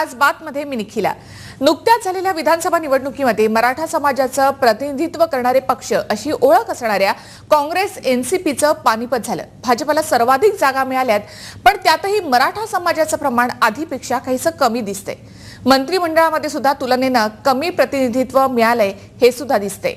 आज बातमध्ये मी निखिला। नुकत्याच झालेल्या विधानसभा निवडणुकीमध्ये मराठा समाजाचं प्रतिनिधित्व करणारे पक्ष अशी ओळख असणाऱ्या काँग्रेस एनसीपीचं पानिपत झालं। भाजपला सर्वाधिक जागा मिळाल्यात, पण त्यातही मराठा समाजाचं प्रमाण आधीपेक्षा काहीसं कमी दिसतंय। मंत्रिमंडळामध्ये सुद्धा तुलनेनं कमी प्रतिनिधित्व मिळालंय हे सुद्धा दिसतंय।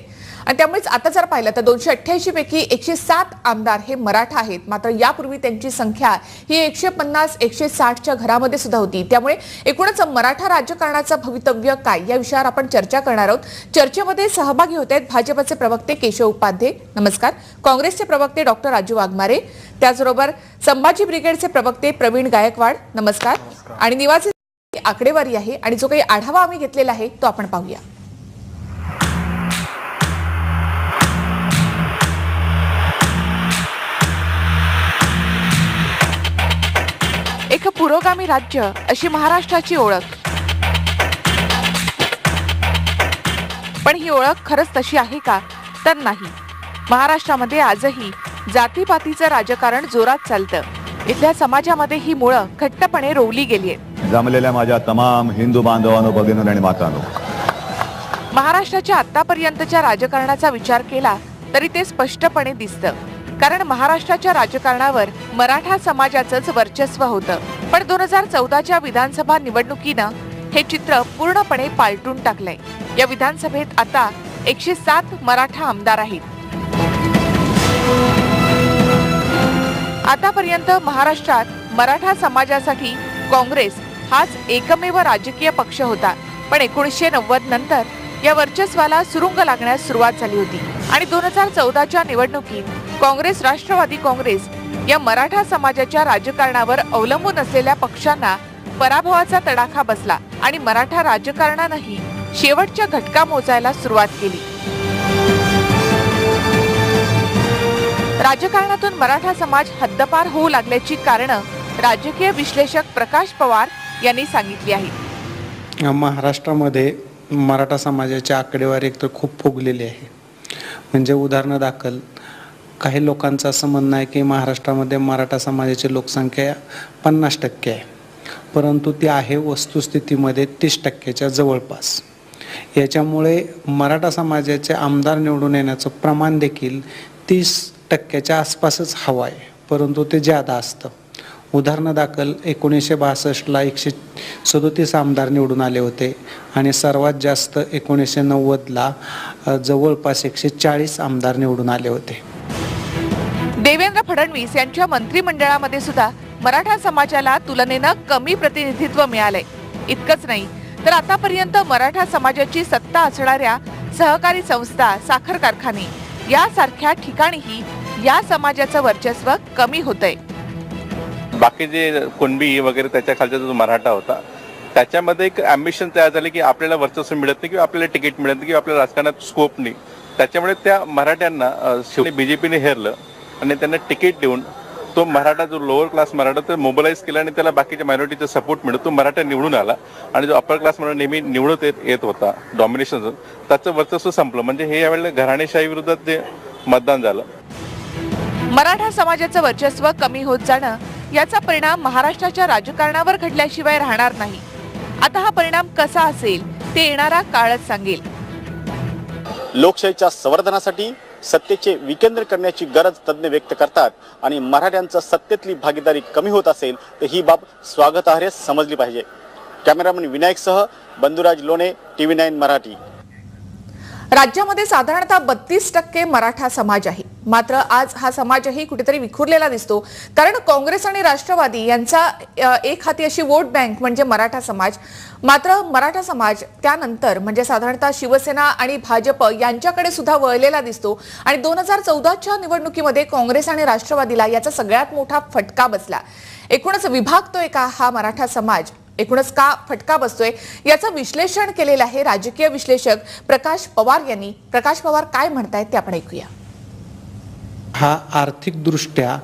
आणि त्यामुळेच आता जर पाहिलं तर 288 पैकी 107 आमदार हे मराठा आहेत, मात्र यापूर्वी त्यांची संख्या ही 150-160च्या घरामध्ये सुद्धा होती। त्यामुळे एकूणच मराठा राजकारणाचं भवितव्य काय या विषयावर आपण चर्चा करणार आहोत। चर्चेमध्ये सहभागी होत आहेत भाजपचे प्रवक्ते केशव उपाध्ये, नमस्कार, काँग्रेसचे प्रवक्ते डॉक्टर राजू वाघमारे, त्याचबरोबर संभाजी ब्रिगेडचे प्रवक्ते प्रवीण गायकवाड, नमस्कार, आणि निवासी आकडेवारी आहे आणि जो काही आढावा आम्ही घेतलेला आहे तो आपण पाहूया। एक पुरोगामी राज्य अशी महाराष्ट्राची ओळख, पण ही ओळख खरंच तशी आहे का? तर नाही। महाराष्ट्रामध्ये आजही जातीपातीचं राजकारण जोरात चालतं। इथल्या समाजामध्ये ही मुळं घट्टपणे रोवली गेली आहेत। जमलेल्या माझ्या तमाम हिंदू बांधवांनो, भगिनींनो आणि मातांनो, महाराष्ट्राच्या आतापर्यंतच्या राजकारणाचा विचार केला तरी ते स्पष्टपणे दिसतं, कारण महाराष्ट्राच्या राजकारणावर मराठा समाजाचंच वर्चस्व होतं। पण 2014च्या विधानसभा निवडणुकीनं हे चित्र पूर्णपणे पालटून टाकलंय। या विधानसभेत आता 107 मराठा आमदार आहेत। आतापर्यंत महाराष्ट्रात मराठा समाजासाठी काँग्रेस हाच एकमेव राजकीय पक्ष होता, पण 1990 नंतर या वर्चस्वाला सुरुंग लागण्यास सुरुवात झाली होती आणि 2014च्या निवडणुकीत काँग्रेस, राष्ट्रवादी काँग्रेस या मराठा समाजाच्या राजकारणावर अवलंबून असलेल्या पक्षांना पराभवाचा तडाखा बसला आणि मराठा राजकारणानंही शेवटच्या घटका मोजायला सुरुवात केली। राजकारणातून मराठा समाज हद्दपार होऊ लागल्याची कारणं राजकीय विश्लेषक प्रकाश पवार यांनी सांगितली आहेत। महाराष्ट्रामध्ये मराठा समाजाची आकडेवारी एकतर खूप फुगलेली आहे। म्हणजे उदाहरणादाखल काही लोकांचं असं म्हणणं आहे की महाराष्ट्रामध्ये मराठा समाजाची लोकसंख्या 50% आहे, परंतु ती आहे वस्तुस्थितीमध्ये 30%च्या जवळपास। याच्यामुळे मराठा समाजाचे आमदार निवडून येण्याचं प्रमाण देखील 30%च्या आसपासच हवं आहे, परंतु ते जादा असतं। उदाहरणादाखल 1962ला 137 आमदार निवडून आले होते आणि सर्वात जास्त 1990ला जवळपास 140 आमदार निवडून आले होते। देवेंद्र फडणवीस यांच्या मंत्रिमंडळामध्ये सुद्धा मराठा समाजाला तुलनेनं कमी प्रतिनिधित्व मिळालंय। इतकंच नाही तर आतापर्यंत मराठा समाजाची सत्ता असणाऱ्या सहकारी संस्था, साखर कारखाने यासारख्या ठिकाणीही या समाजाचं वर्चस्व कमी होतंय। बाकी जे कुणबी वगैरे त्याच्या खालचा जो मराठा होता त्याच्यामध्ये एक ॲम्बिशन तयार झाली की आपल्याला वर्चस्व मिळत नाही किंवा आपल्याला तिकीट मिळत नाही किंवा आपल्या राजकारणात स्कोप नाही। त्याच्यामुळे त्या मराठ्यांना बीजेपीने हेरलं आणि त्यांना तिकीट देऊन तो मराठा, जो लोअर क्लास मराठा, तो मोबिलाइज केला आणि त्याला बाकीच्या मायनॉरिटीचा सपोर्ट मिळतो, तो मराठा निवडून आला आणि जो अप्पर क्लास मराठा नेहमी निवडत येत होता डॉमिनेशन, त्याचं वर्चस्व संपलं। म्हणजे हे यावेळेला घराणेशाही विरोधात जे मतदान झालं। मराठा समाजाचं वर्चस्व कमी होत जाणं याचा परिणाम महाराष्ट्राच्या राजकारणावर घडल्याशिवाय राहणार नाही। आता हा परिणाम कसा असेल ते येणारा काळच सांगेल। लोकशाहीच्या संवर्धनासाठी सत्तेचे विकेंद्र करण्याची गरज तज्ञ व्यक्त करतात आणि मराठ्यांचं सत्तेतली भागीदारी कमी होत असेल तर ही बाब स्वागतार्ह समजली पाहिजे। कॅमेरामन विनायकसह बंधुराज लोणे, TV9 मराठी। राज्यामध्ये साधारणतः 32% मराठा समाज आहे, मात्र आज हा समाजही कुठेतरी विखुरलेला दिसतो, कारण काँग्रेस आणि राष्ट्रवादी यांचा एक हाती अशी वोट बँक म्हणजे मराठा समाज। मात्र मराठा समाज त्यानंतर म्हणजे साधारणतः शिवसेना आणि भाजप यांच्याकडे सुद्धा वळलेला दिसतो आणि 2014च्या निवडणुकीमध्ये काँग्रेस आणि राष्ट्रवादीला याचा सगळ्यात मोठा फटका बसला। एकूणच विभागतोय का हा मराठा समाज? एकूणच का फटका बसतोय याचं विश्लेषण केलेलं आहे राजकीय विश्लेषक प्रकाश पवार यांनी। प्रकाश पवार काय म्हणतायत ते आपण ऐकूया। हा आर्थिकदृष्ट्या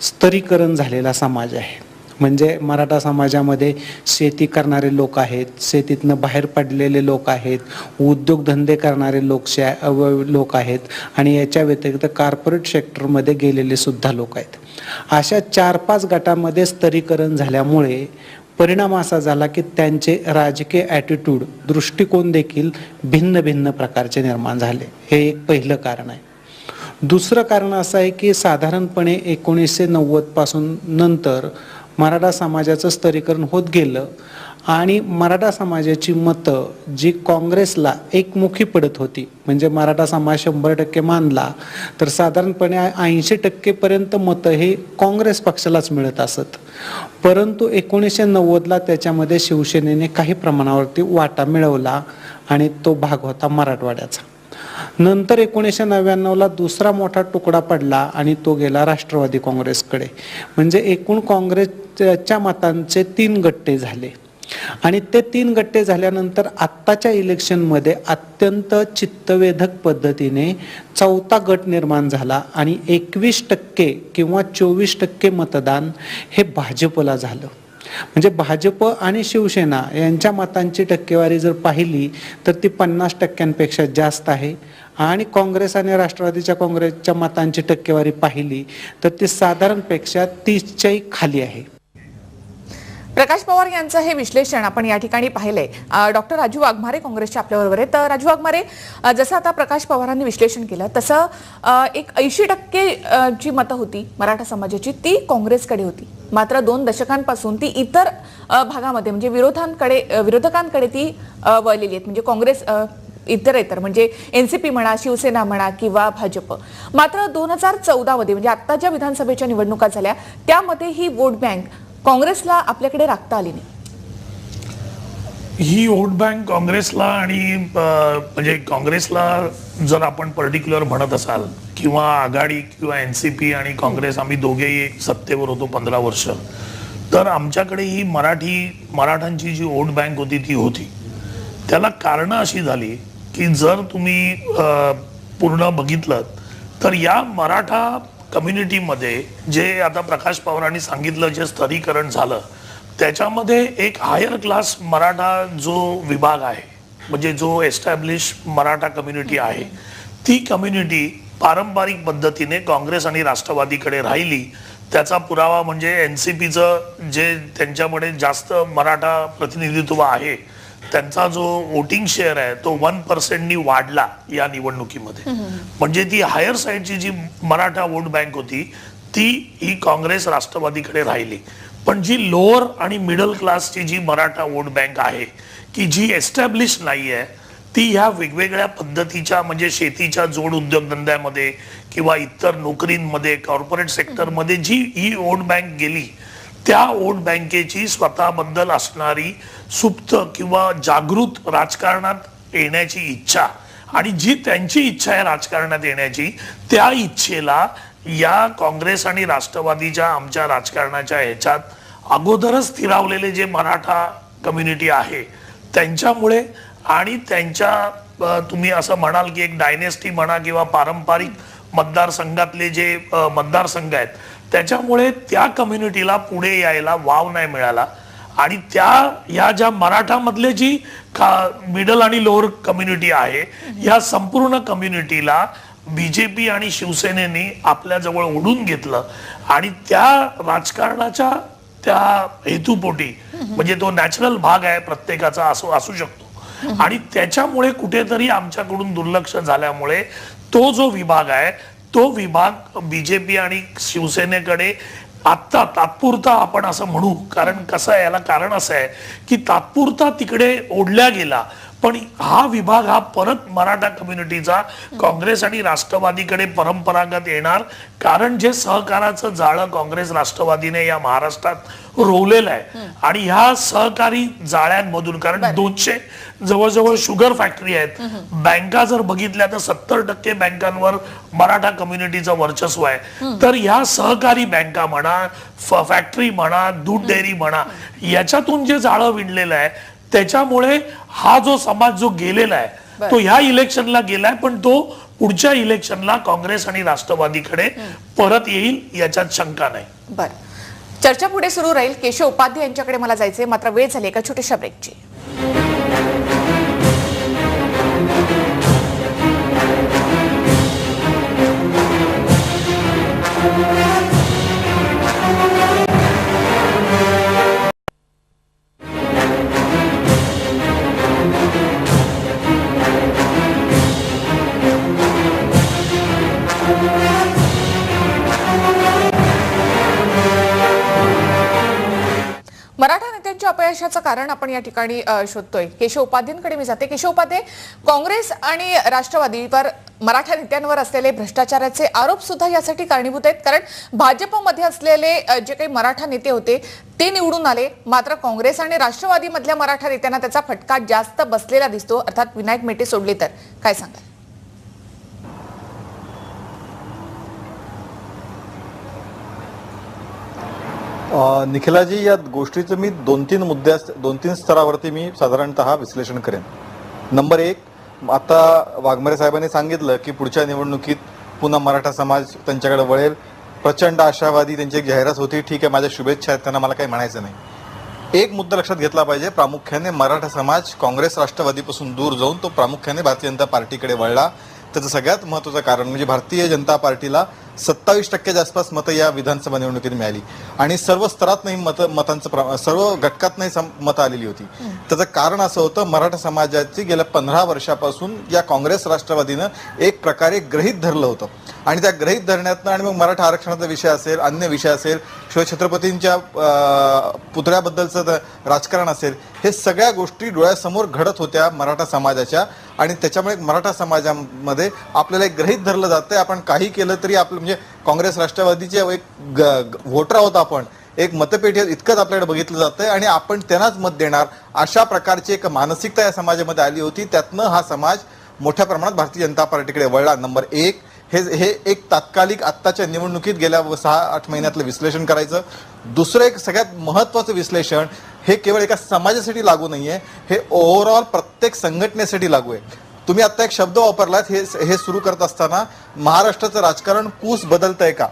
स्तरीकरण झालेला समाज आहे। म्हणजे मराठा समाजामध्ये शेती करणारे लोक आहेत, शेतीतनं बाहेर पडलेले लोक आहेत, उद्योगधंदे करणारे लोक आहेत आणि याच्या व्यतिरिक्त कॉर्पोरेट सेक्टरमध्ये गेलेले सुद्धा लोक आहेत। अशा 4-5 गटामध्ये स्तरीकरण झाल्यामुळे परिणाम असा झाला की त्यांचे राजकीय ॲटिट्यूड दृष्टिकोन देखील भिन्न भिन्न प्रकारचे निर्माण झाले. हे एक पहिलं कारण आहे. दुसरं कारण असं आहे की साधारणपणे 1990 पासून नंतर मराठा समाजाचं स्तरीकरण होत गेलं आणि मराठा समाजाची मतं जी काँग्रेसला एकमुखी पडत होती, म्हणजे मराठा समाज 100% मानला तर साधारणपणे 80% पर्यंत मतं हे काँग्रेस पक्षालाच मिळत असत. परंतु 1990ला त्याच्यामध्ये शिवसेनेने काही प्रमाणावरती वाटा मिळवला आणि तो भाग होता मराठवाड्याचा. नंतर 1999ला दुसरा मोठा तुकडा पडला आणि तो गेला राष्ट्रवादी काँग्रेसकडे. म्हणजे एकूण काँग्रेसच्या मतांचे 3 गट्टे झाले आणि ते 3 गट्टे झाल्यानंतर आत्ताच्या इलेक्शनमध्ये अत्यंत चित्तवेधक पद्धतीने 4था गट निर्माण झाला आणि 21% किंवा 24% मतदान हे भाजपला झालं. म्हणजे भाजप आणि शिवसेना यांच्या मतांची टक्केवारी जर पाहिली तर ती 50%पेक्षा जास्त आहे आणि काँग्रेस आणि राष्ट्रवादीच्या काँग्रेसच्या मतांची टक्केवारी पाहिली तर ती साधारणपेक्षा 30च्याही खाली आहे. प्रकाश पवार यांचं हे विश्लेषण आपण या ठिकाणी पाहिलंय. डॉक्टर राजू वाघमारे काँग्रेसच्या आपल्याबरोबर आहेत. तर राजू वाघमारे, जसं आता प्रकाश पवारांनी विश्लेषण केलं तसं एक 80% जी मतं होती मराठा समाजाची ती काँग्रेसकडे होती. मात्र 2 दशकांपासून ती इतर भागामध्ये म्हणजे विरोधकांकडे ती वळलेली आहेत. म्हणजे काँग्रेस इतर म्हणजे एनसीपी म्हणा, शिवसेना म्हणा किंवा भाजप. मात्र 2014 मध्ये म्हणजे आता ज्या विधानसभेच्या निवडणुका झाल्या त्यामध्ये ही वोट बँक काँग्रेसला आपल्याकडे राखता आली नाही. ही वोट बँक काँग्रेसला आणि म्हणजे काँग्रेसला जर आपण पर्टिक्युलर म्हणत असाल किंवा आघाडी किंवा एनसीपी आणि काँग्रेस आम्ही दोघेही सत्तेवर होतो 15 वर्ष, तर आमच्याकडे ही मराठांची जी वोट बँक होती ती होती. त्याला कारणं अशी झाली की जर तुम्ही पूर्ण बघितलं तर या मराठा कम्युनिटीमध्ये जे आता प्रकाश पवारांनी सांगितलं जे स्तरीकरण झालं त्याच्यामध्ये एक हायर क्लास मराठा जो विभाग आहे म्हणजे जो एस्टॅब्लिश मराठा कम्युनिटी आहे ती कम्युनिटी पारंपरिक पद्धतीने काँग्रेस आणि राष्ट्रवादीकडे राहिली. त्याचा पुरावा म्हणजे एनसीपीचं जे त्यांच्यामध्ये जास्त मराठा प्रतिनिधित्व आहे त्यांचा जो वोटिंग शेअर आहे तो 1% वाढला या निवडणुकीमध्ये. म्हणजे ती हायर साईडची जी मराठा वोट बँक होती ती ही काँग्रेस राष्ट्रवादीकडे राहिली. पण जी लोअर आणि मिडल क्लासची जी मराठा वोट बँक आहे की जी एस्टॅब्लिश नाही आहे ती ह्या वेगवेगळ्या पद्धतीच्या म्हणजे शेतीच्या जोड उद्योगधंद्यामध्ये किंवा इतर नोकरींमध्ये कॉर्पोरेट सेक्टरमध्ये जी ही वोट बँक गेली त्या वोट बँकेची स्वतःबद्दल असणारी सुप्त किंवा जागृत राजकारणात येण्याची इच्छा आणि जी त्यांची इच्छा आहे राजकारणात येण्याची त्या इच्छेला या काँग्रेस आणि राष्ट्रवादीच्या आमच्या राजकारणाच्या ह्याच्यात अगोदरच स्थिरावलेले जे मराठा कम्युनिटी आहे त्यांच्यामुळे आणि त्यांच्या तुम्ही असं म्हणाल की एक डायनेस्टी म्हणा किंवा पारंपरिक मतदारसंघातले जे मतदारसंघ आहेत त्याच्यामुळे त्या कम्युनिटीला पुढे यायला वाव नाही मिळाला आणि ह्या ज्या मराठामधले जी मिडल आणि लोअर कम्युनिटी आहे या संपूर्ण कम्युनिटीला बीजेपी आणि शिवसेनेने आपल्या जवळ ओढून घेतलं आणि त्या राजकारणाच्या त्या हेतुपोटी म्हणजे तो नॅचरल भाग आहे प्रत्येकाचा असू शकतो आणि त्याच्यामुळे कुठेतरी आमच्याकडून दुर्लक्ष झाल्यामुळे तो जो विभाग आहे तो विभाग बीजेपी आणि शिवसेनेकडे आत्ता तात्पुरता आपण असं म्हणू कारण कसं आहे याला कारण असं आहे की तात्पुरता तिकडे ओढल्या गेला पण हा विभाग हा परत मराठा कम्युनिटीचा काँग्रेस आणि राष्ट्रवादीकडे परंपरागत येणार कारण जे सहकाराचं जाळं काँग्रेस राष्ट्रवादीने या महाराष्ट्रात रोवलेलं आहे आणि ह्या सहकारी जाळ्यांमधून कारण 200 जवळजवळ शुगर फॅक्टरी आहेत बँका जर बघितल्या तर 70% बँकांवर मराठा कम्युनिटीचं वर्चस्व आहे तर ह्या सहकारी बँका म्हणा फॅक्टरी म्हणा दूध डेअरी म्हणा याच्यातून जे जाळं विणलेलं आहे त्याच्यामुळे हा जो समाज जो गेलेला आहे तो ह्या इलेक्शनला गेलाय पण तो पुढच्या इलेक्शनला काँग्रेस आणि राष्ट्रवादीकडे परत येईल याच्यात शंका नाही. बरं, चर्चा पुढे सुरू राहील. केशव उपाध्याय यांच्याकडे मला जायचंय मात्र वेळ झाली एका छोट्याशा ब्रेकची. भाजपच्या अपयशाचं कारण आपण या ठिकाणी शोधतोय. केशव उपाध्यांकडे मी जाते. केशव उपाध्ये, काँग्रेस आणि राष्ट्रवादीवर मराठा नेत्यांवर असलेले भ्रष्टाचाराचे आरोप सुद्धा यासाठी कारणीभूत आहेत. कारण भाजपमध्ये असलेले जे काही मराठा नेते होते ते निवडून आले, मात्र काँग्रेस आणि राष्ट्रवादीमधल्या मराठा नेत्यांना त्याचा फटका जास्त बसलेला दिसतो. अर्थात विनायक मेटे सोडले तर काय सांगाल? निखिलाजी, या गोष्टीचं मी दोन तीन स्तरावरती मी साधारणतः विश्लेषण करेन. नंबर एक, आता वाघमारे साहेबांनी सांगितलं की पुढच्या निवडणुकीत पुन्हा मराठा समाज त्यांच्याकडे वळेल. प्रचंड आशावादी त्यांची एक जाहिरात होती. ठीक आहे, माझ्या शुभेच्छा आहेत, त्यांना मला काही म्हणायचं नाही. एक मुद्दा लक्षात घेतला पाहिजे, प्रामुख्याने मराठा समाज काँग्रेस राष्ट्रवादीपासून दूर जाऊन तो प्रामुख्याने भारतीय जनता पार्टीकडे वळला. त्याचं सगळ्यात महत्त्वाचं कारण म्हणजे भारतीय जनता पार्टीला 27%च्या आसपास मतं या विधानसभा निवडणुकीत मिळाली आणि सर्व स्तरात नाही मतांचं सर्व घटकात नाही मतं आलेली होती. त्याचं कारण असं होतं, मराठा समाजाची गेल्या 15 वर्षापासून या काँग्रेस राष्ट्रवादीनं एक प्रकारे गृहीत धरलं होतं आणि त्या गृहीत धरण्यातनं आणि मग मराठा आरक्षणाचा विषय असेल, अन्य विषय असेल, शिवाय छत्रपतींच्या पुतळ्याबद्दलचं राजकारण असेल, हे सगळ्या गोष्टी डोळ्यासमोर घडत होत्या मराठा समाजाच्या आणि त्याच्यामुळे मराठा समाजामध्ये आपल्याला एक गृहीत धरलं जातंय, आपण काही केलं तरी आपलं म्हणजे काँग्रेस राष्ट्रवादीचे एक व्होटर आहोत आपण, एक मतपेटी इतकंच आपल्याकडे बघितलं जातंय आणि आपण त्यांनाच मत देणार, अशा प्रकारची एक मानसिकता या समाजामध्ये आली होती. त्यातनं हा समाज मोठ्या प्रमाणात भारतीय जनता पार्टीकडे वळला. नंबर एक, हे एक तात्कालिक आत्ताच्या निवडणुकीत गेल्या 6-8 महिन्यातलं विश्लेषण करायचं. दुसरं एक सगळ्यात महत्त्वाचं विश्लेषण, हे केवळ एका समाजासाठी लागू नाहीये, हे ओव्हरऑल प्रत्येक संघटनेसाठी लागू आहे. तुम्ही आता एक शब्द वापरलात हे सुरू करत असताना, महाराष्ट्राचं राजकारण कूस बदलतंय का?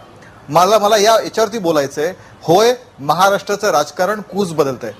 मला याच्यावरती बोलायचंय. होय, महाराष्ट्राचं राजकारण कूस बदलतंय.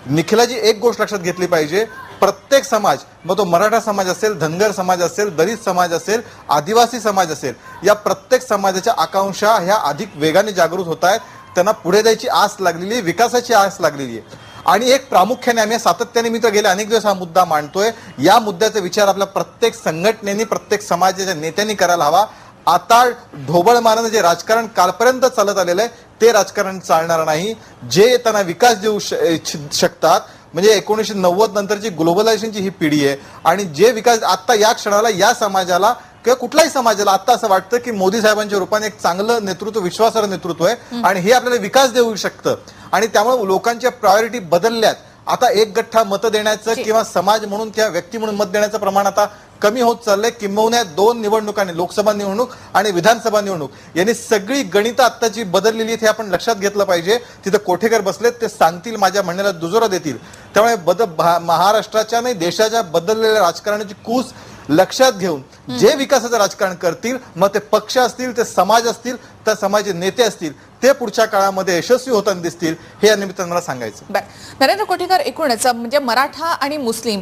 निखिलाजी, एक गोष्ट लक्षात घेतली पाहिजे, प्रत्येक समाज, मग तो मराठा समाज असेल, धनगर समाज असेल, दलित समाज असेल, आदिवासी समाज असेल, या प्रत्येक समाजाच्या आकांक्षा ह्या अधिक वेगाने जागृत होत आहेत. त्यांना पुढे जायची आस लागलेली आहे, विकासाची आस लागलेली आहे. आणि एक प्रामुख्याने आम्ही सातत्याने, मी तर गेले अनेक दिवस हा मुद्दा मांडतोय, या मुद्द्याचा विचार आपल्या प्रत्येक संघटनेने, प्रत्येक समाजाच्या नेत्यांनी करायला हवा. आता ढोबळ मारण्याचं जे राजकारण कालपर्यंत चालत आलेलं आहे ते राजकारण चालणार नाही. जे त्यांना विकास देऊ शकतात, म्हणजे 1990 नंतरची ग्लोबलायझेशनची ही पिढी आहे आणि जे विकास आता या क्षणाला या समाजाला किंवा कुठल्याही समाजाला आता असं वाटतं की मोदी साहेबांच्या रूपाने एक चांगलं नेतृत्व, विश्वासार्ह नेतृत्व आहे आणि हे आपल्याला विकास देऊ शकतं आणि त्यामुळे लोकांच्या प्रायोरिटी बदलल्यात. आता एक गठ्ठा मतं देण्याचं किंवा समाज म्हणून किंवा व्यक्ती म्हणून मत देण्याचं प्रमाण आता कमी होत चाललंय. किंबहुना 2 निवडणुकांनी, लोकसभा निवडणूक आणि विधानसभा निवडणूक, यांनी सगळी गणितं आत्ताची बदललेली आहेत, हे आपण लक्षात घेतलं पाहिजे. तिथं कोठेकर बसलेत, ते सांगतील, माझ्या म्हणण्याला दुजोरा देतील. त्यामुळे महाराष्ट्राच्या नाही देशाच्या बदललेल्या राजकारणाची कूस लक्षात घेऊन जे विकासाचं राजकारण करतील, मग ते पक्ष असतील, ते समाज असतील, त्या समाजाचे नेते असतील, ते पुढच्या काळामध्ये यशस्वी होताना दिसतील, हे या निमित्तानं मला सांगायचं. नरेंद्र कोठेकर, एकूणच म्हणजे मराठा आणि मुस्लिम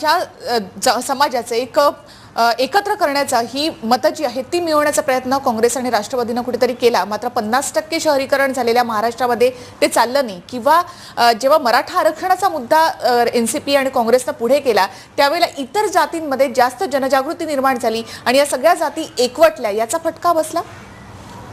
या समाजाचे एकत्र करण्याचा, ही मतं जी आहेत ती मिळवण्याचा प्रयत्न काँग्रेस आणि राष्ट्रवादीनं कुठेतरी केला. मात्र 50% शहरीकरण झालेल्या महाराष्ट्रामध्ये ते चाललं नाही, किंवा जेव्हा मराठा आरक्षणाचा मुद्दा एनसीपी आणि काँग्रेसनं पुढे केला त्यावेळेला इतर जातींमध्ये जास्त जनजागृती निर्माण झाली आणि या सगळ्या जाती एकवटल्या, याचा फटका बसला.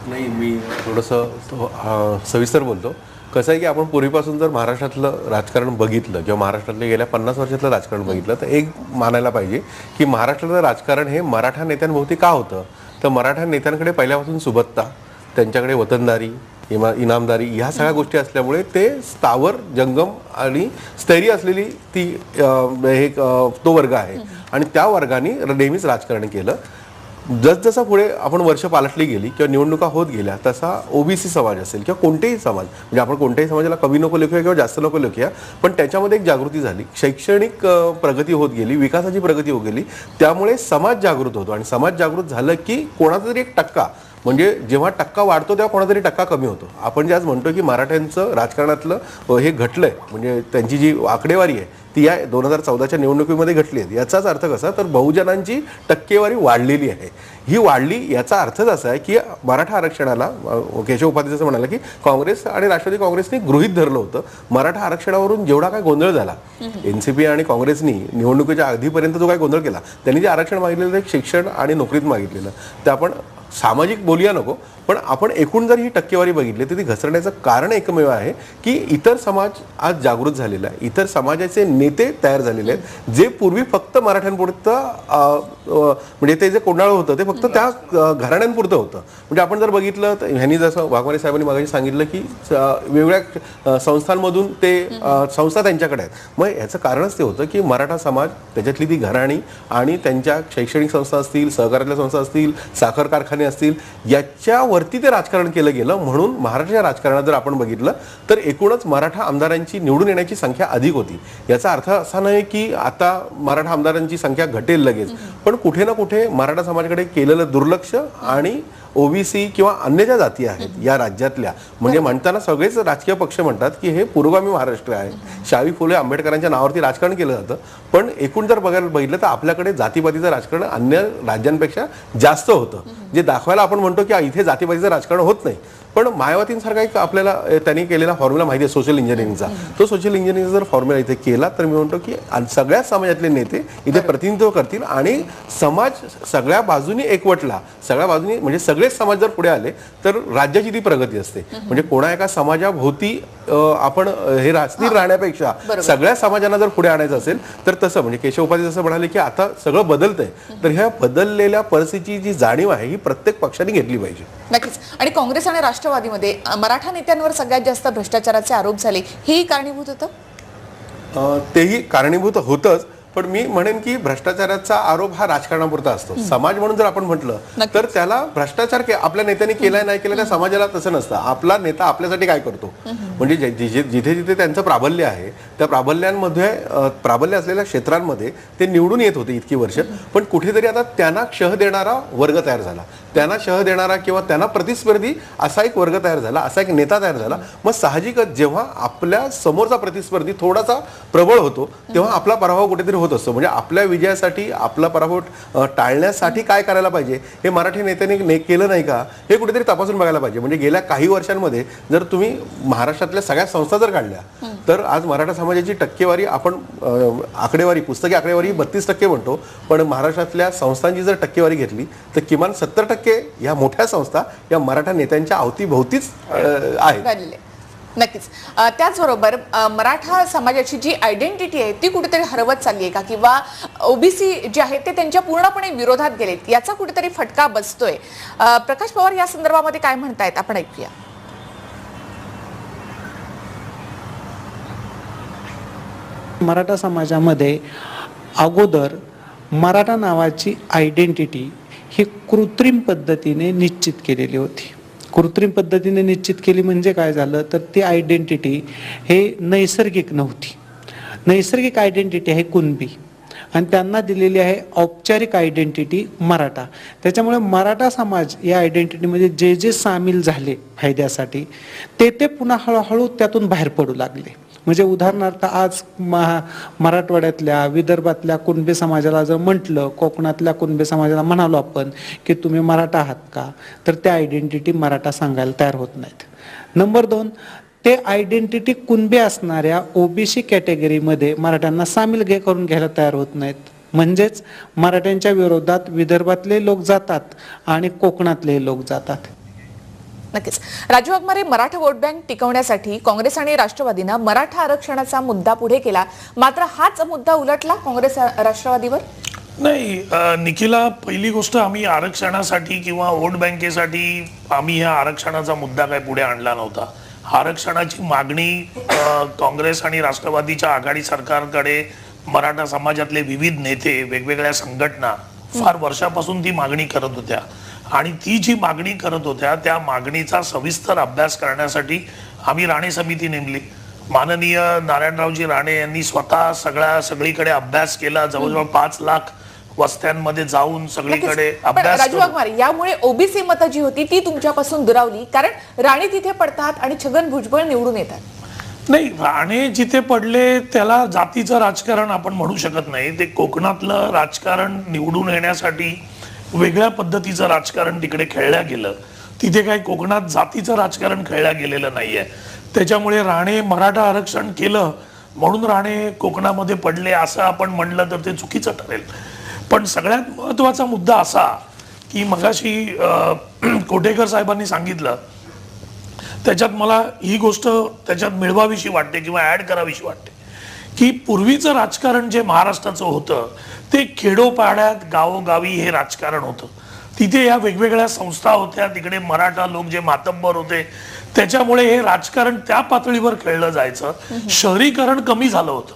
नाही, मी थोडंसं सविस्तर बोलतो. कसं आहे की आपण पूर्वीपासून जर महाराष्ट्रातलं राजकारण बघितलं किंवा महाराष्ट्रातल्या गेल्या 50 वर्षातलं राजकारण बघितलं तर एक मानायला पाहिजे की महाराष्ट्रातलं राजकारण हे मराठा नेत्यांभोवती का होतं. तर मराठा नेत्यांकडे पहिल्यापासून सुबत्ता, त्यांच्याकडे वतनदारी, इनामदारी, ह्या सगळ्या गोष्टी असल्यामुळे ते स्थावर, जंगम आणि स्थैर्य असलेली ती तो वर्ग आहे आणि त्या वर्गाने नेहमीच राजकारण केलं. जसजसं पुढे आपण वर्ष पालटली गेली किंवा निवडणुका होत गेल्या तसा ओबीसी समाज असेल किंवा कोणतेही समाज, म्हणजे आपण कोणत्याही समाजाला कमी नको लेखूया किंवा जास्त नको लेखूया, पण त्याच्यामध्ये एक जागृती झाली, शैक्षणिक प्रगती होत गेली, विकासाची प्रगती होत गेली, त्यामुळे समाज जागृत होतो आणि समाज जागृत झालं की कोणाचा तरी एक टक्का, म्हणजे जेव्हा टक्का वाढतो तेव्हा कोणातरी टक्का कमी होतो. आपण जे आज म्हणतो की मराठ्यांचं राजकारणातलं हे घटलंय, म्हणजे त्यांची जी आकडेवारी आहे ती या 2014च्या निवडणुकीमध्ये घटली आहे. याचाच अर्थ कसा, तर बहुजनांची टक्केवारी वाढलेली आहे. ही वाढली याचा अर्थच असा आहे की मराठा आरक्षणाला, केशव उपाध्ये जसं म्हणाला की काँग्रेस आणि राष्ट्रवादी काँग्रेसनी गृहीत धरलं होतं. मराठा आरक्षणावरून जेवढा काय गोंधळ झाला, एनसीपी आणि काँग्रेसनी निवडणुकीच्या आधीपर्यंत जो काय गोंधळ केला, त्यांनी जे आरक्षण मागितलेलं शिक्षण आणि नोकरीत मागितलेलं, ते आपण सामाजिक बोलूया नको, पण आपण एकूण जर ही टक्केवारी बघितली तर ती घसरण्याचं कारण एकमेव आहे की इतर समाज आज जागृत झालेला आहे, इतर समाजाचे नेते तयार झालेले आहेत, जे पूर्वी फक्त मराठ्यांपुरतं म्हणजे ते जे कोंडाळं होतं ते फक्त त्या घराण्यांपुरतं होतं. म्हणजे आपण जर बघितलं तर ह्यांनी जसं वाघमारे साहेबांनी मागे सांगितलं की वेगवेगळ्या संस्थांमधून ते संस्था त्यांच्याकडे आहेत. मग याचं कारणच ते होतं की मराठा समाज त्याच्यातली ती घराणी आणि त्यांच्या शैक्षणिक संस्था असतील, सहकार्यातल्या संस्था असतील, साखर कारखाने असतील, याच्यावरती ते राजकारण केलं गेलं. म्हणून महाराष्ट्राच्या राजकारणात जर आपण बघितलं तर एकूणच मराठा आमदारांची निवडून येण्याची संख्या अधिक होती. याचा अर्थ असा नाही की आता मराठा आमदारांची संख्या घटेल लगेच, पण कुठे ना कुठे मराठा समाजाकडे केलेलं दुर्लक्ष आणि ओबीसी किंवा अन्य ज्या जाती आहेत या राज्यातल्या, म्हणजे म्हणताना सगळेच राजकीय पक्ष म्हणतात की हे पुरोगामी महाराष्ट्र आहे, शाहू फुले आंबेडकरांच्या नावावरती राजकारण केलं जातं. पण एकूण जर बघितलं तर आपल्याकडे जातीपातीचं राजकारण अन्य राज्यांपेक्षा जास्त होतं, जे दाखवायला आपण म्हणतो की इथे जातीपातीचं राजकारण होत नाही. पण मायावतींसारखा एक आपल्याला त्यांनी केलेला फॉर्म्युला माहिती आहे सोशल इंजिनिअरिंगचा, तो सोशल इंजिनिअरिंगचा जर फॉर्म्युला इथे केला तर मी म्हणतो की सगळ्याच समाजातले नेते इथे प्रतिनिधित्व करतील आणि समाज सगळ्या बाजूनी एकवटला, सगळ्या बाजूनी म्हणजे सगळेच समाज जर पुढे आले तर राज्याची ती प्रगती असते. म्हणजे कोणा एका समाजाभोवती आपण हे स्थिर राहण्यापेक्षा सगळ्या समाजांना जर पुढे आणायचं असेल तर तसं म्हणजे केशव उपाध्ये जसं म्हणाले की आता सगळं बदलतंय, तर ह्या बदललेल्या परिस्थितीची जी जाणीव आहे ही प्रत्येक पक्षाने घेतली पाहिजे. नक्कीच. आणि काँग्रेस आणि राष्ट्रवादीमध्ये मराठा नेत्यांवर सगळ्यात जास्त भ्रष्टाचाराचे आरोप झाले, हेही कारणीभूत होतं? तेही कारणीभूत होतंच, पण मी म्हणेन की भ्रष्टाचाराचा आरोप हा राजकारणापुरता असतो. समाज म्हणून जर आपण म्हटलं तर त्याला भ्रष्टाचार आपल्या नेत्याने केलाय नाही केला त्या समाजाला तसं नसतं. आपला नेता आपल्यासाठी काय करतो, म्हणजे जिथे जिथे त्यांचं प्राबल्य आहे त्या प्राबल्य असलेल्या क्षेत्रांमध्ये ते निवडून येत होते इतकी वर्ष, पण कुठेतरी आता त्यांना क्षह देणारा वर्ग तयार झाला, त्यांना शह देणारा किंवा त्यांना प्रतिस्पर्धी असा एक वर्ग तयार झाला, असा एक नेता तयार झाला. मग साहजिकच जेव्हा आपल्या समोरचा प्रतिस्पर्धी थोडासा प्रबळ होतो तेव्हा आपला पराभव कुठेतरी होत असतो. म्हणजे आपल्या विजयासाठी आपला पराभव टाळण्यासाठी काय करायला पाहिजे हे मराठी नेत्यांनी केलं नाही का हे कुठेतरी तपासून बघायला पाहिजे. म्हणजे गेल्या काही वर्षांमध्ये जर तुम्ही महाराष्ट्रातल्या सगळ्या संस्था जर काढल्या तर आज मराठा समाजाची टक्केवारी आपण आकडेवारी पुस्तकी आकडेवारी 32% म्हणतो, पण महाराष्ट्रातल्या संस्थांची जर टक्केवारी घेतली तर किमान 70% या मोठ्या संस्था या मराठा नेत्यांच्या अवतीभोवतीच आहेत. नक्कीच. त्याचबरोबर मराठा समाजाची जी आयडेंटिटी आहे ती कुठेतरी हरवत चालली आहे का, किंवा ओबीसी जे आहेत ते त्यांच्या पूर्णपणे विरोधात गेलेत, याचा कुठेतरी फटका बसतोय? प्रकाश पवार या संदर्भामध्ये काय म्हणतायत आपण ऐकूया. मराठा समाजामध्ये अगोदर मराठा नावाची आयडेंटिटी ही कृत्रिम पद्धतीने निश्चित केलेली होती. कृत्रिम पद्धतीने निश्चित केली म्हणजे काय झालं तर ती आयडेंटिटी हे नैसर्गिक नव्हती. नैसर्गिक आयडेंटिटी आहे कुणबी आणि त्यांना दिलेली आहे औपचारिक आयडेंटिटी मराठा. त्याच्यामुळे मराठा समाज या आयडेंटिटीमध्ये जे जे सामील झाले फायद्यासाठी ते पुन्हा हळूहळू त्यातून बाहेर पडू लागले. म्हणजे उदाहरणार्थ आज मराठवाड्यातल्या विदर्भातल्या कुणबी समाजाला जर म्हटलं, कोकणातल्या कुणबी समाजाला म्हणालो आपण की तुम्ही मराठा आहात का, तर त्या आयडेंटिटी मराठा सांगायला तयार होत नाहीत. नंबर 2, ते आयडेंटिटी कुणबी असणाऱ्या ओबीसी कॅटेगरीमध्ये मराठ्यांना सामील करून घ्यायला तयार होत नाहीत. म्हणजेच मराठ्यांच्या विरोधात विदर्भातले लोक जातात आणि कोकणातले लोक जातात. नक्कीच. राजू वाघमारे, मराठा वोट बँक टिकवण्यासाठी काँग्रेस आणि राष्ट्रवादीनं मराठा आरक्षणाचा मुद्दा पुढे केला, मात्र हाच मुद्दा उलटला काँग्रेस राष्ट्रवादीवर? नाही निखिला, पहिली गोष्ट आम्ही आरक्षणासाठी किंवा वोट बँकेसाठी आम्ही ह्या आरक्षणाचा मुद्दा काय पुढे आणला नव्हता. आरक्षणाची मागणी काँग्रेस आणि राष्ट्रवादीच्या आघाडी सरकारकडे मराठा समाजातले विविध नेते, वेगवेगळ्या संघटना फार वर्षापासून ती मागणी करत होत्या आणि ती जी मागणी करत होत्या त्या मागणीचा सविस्तर अभ्यास करण्यासाठी आम्ही राणे समिती नेमली. माननीय नारायणरावजी राणे यांनी स्वतः सगळीकडे अभ्यास केला, जवळजवळ 5 लाख वस्त्यांमध्ये जाऊन सगळीकडे अभ्यास. राजू वाघमारे, यामुळे ओबीसी मतं जी होती ती तुमच्यापासून दुरावली, कारण राणे तिथे पडतात आणि छगन भुजबळ निवडून येतात. नाही, राणे जिथे पडले त्याला जातीचं राजकारण आपण म्हणू शकत नाही. ते कोकणातलं राजकारण निवडून येण्यासाठी वेगळ्या पद्धतीचं राजकारण तिकडे खेळलं गेलं. तिथे काही कोकणात जातीचं राजकारण खेळलं गेलेलं नाहीये. त्याच्यामुळे राणे मराठा आरक्षण केलं म्हणून राणे कोकणामध्ये पडले असं आपण म्हणलं तर ते चुकीचं ठरेल. पण सगळ्यात महत्वाचा मुद्दा असा की मगाशी कोटेकर साहेबांनी सांगितलं त्याच्यात मला ही गोष्ट त्याच्यात मिळवावीशी वाटते किंवा ऍड करावीशी वाटते की पूर्वीचं राजकारण जे महाराष्ट्राचं होतं ते खेडोपाड्यात गावोगावी हे राजकारण होतं. तिथे या वेगवेगळ्या संस्था होत्या, तिकडे मराठा लोक जे मातब्बर होते, त्याच्यामुळे हे राजकारण त्या पातळीवर खेळलं जायचं. शहरीकरण कमी झालं होतं.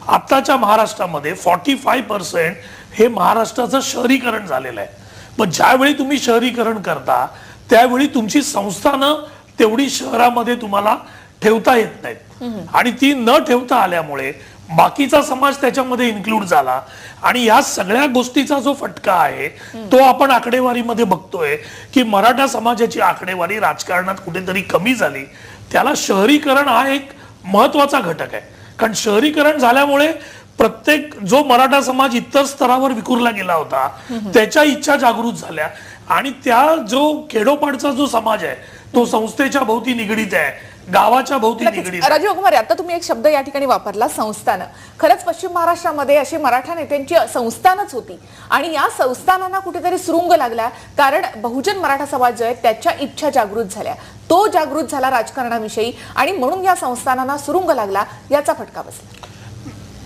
आत्ताच्या महाराष्ट्रामध्ये 45% हे महाराष्ट्राचं शहरीकरण झालेलं आहे. मग ज्यावेळी तुम्ही शहरीकरण करता त्यावेळी तुमची संस्थानं तेवढी शहरामध्ये तुम्हाला ठेवता येत नाहीत आणि ती न ठेवता आल्यामुळे बाकीचा समाज त्याच्यामध्ये इन्क्लूड झाला आणि या सगळ्या गोष्टीचा जो फटका आहे तो आपण आकडेवारीमध्ये बघतोय की मराठा समाजाची आकडेवारी राजकारणात कुठेतरी कमी झाली. त्याला शहरीकरण हा एक महत्वाचा घटक आहे, कारण शहरीकरण झाल्यामुळे प्रत्येक जो मराठा समाज इतर स्तरावर विखुरला गेला होता त्याच्या इच्छा जागृत झाल्या आणि त्या जो खेडोपाडचा जो समाज आहे तो संस्थेच्या भोवती निगडीत आहे, गावाच्या भोवती निगडीत आहे. राजीव कुमार, आता तुम्ही एक शब्द या ठिकाणी वापरला, संस्थानं. खरंच पश्चिम महाराष्ट्रामध्ये अशी मराठा नेत्यांची संस्थानच होती आणि या संस्थानांना कुठेतरी सुरुंग लागला, कारण बहुजन मराठा समाज जो आहे त्याच्या इच्छा जागृत झाल्या, तो जागृत झाला राजकारणाविषयी आणि म्हणून या संस्थानांना सुरुंग लागला, याचा फटका बसला.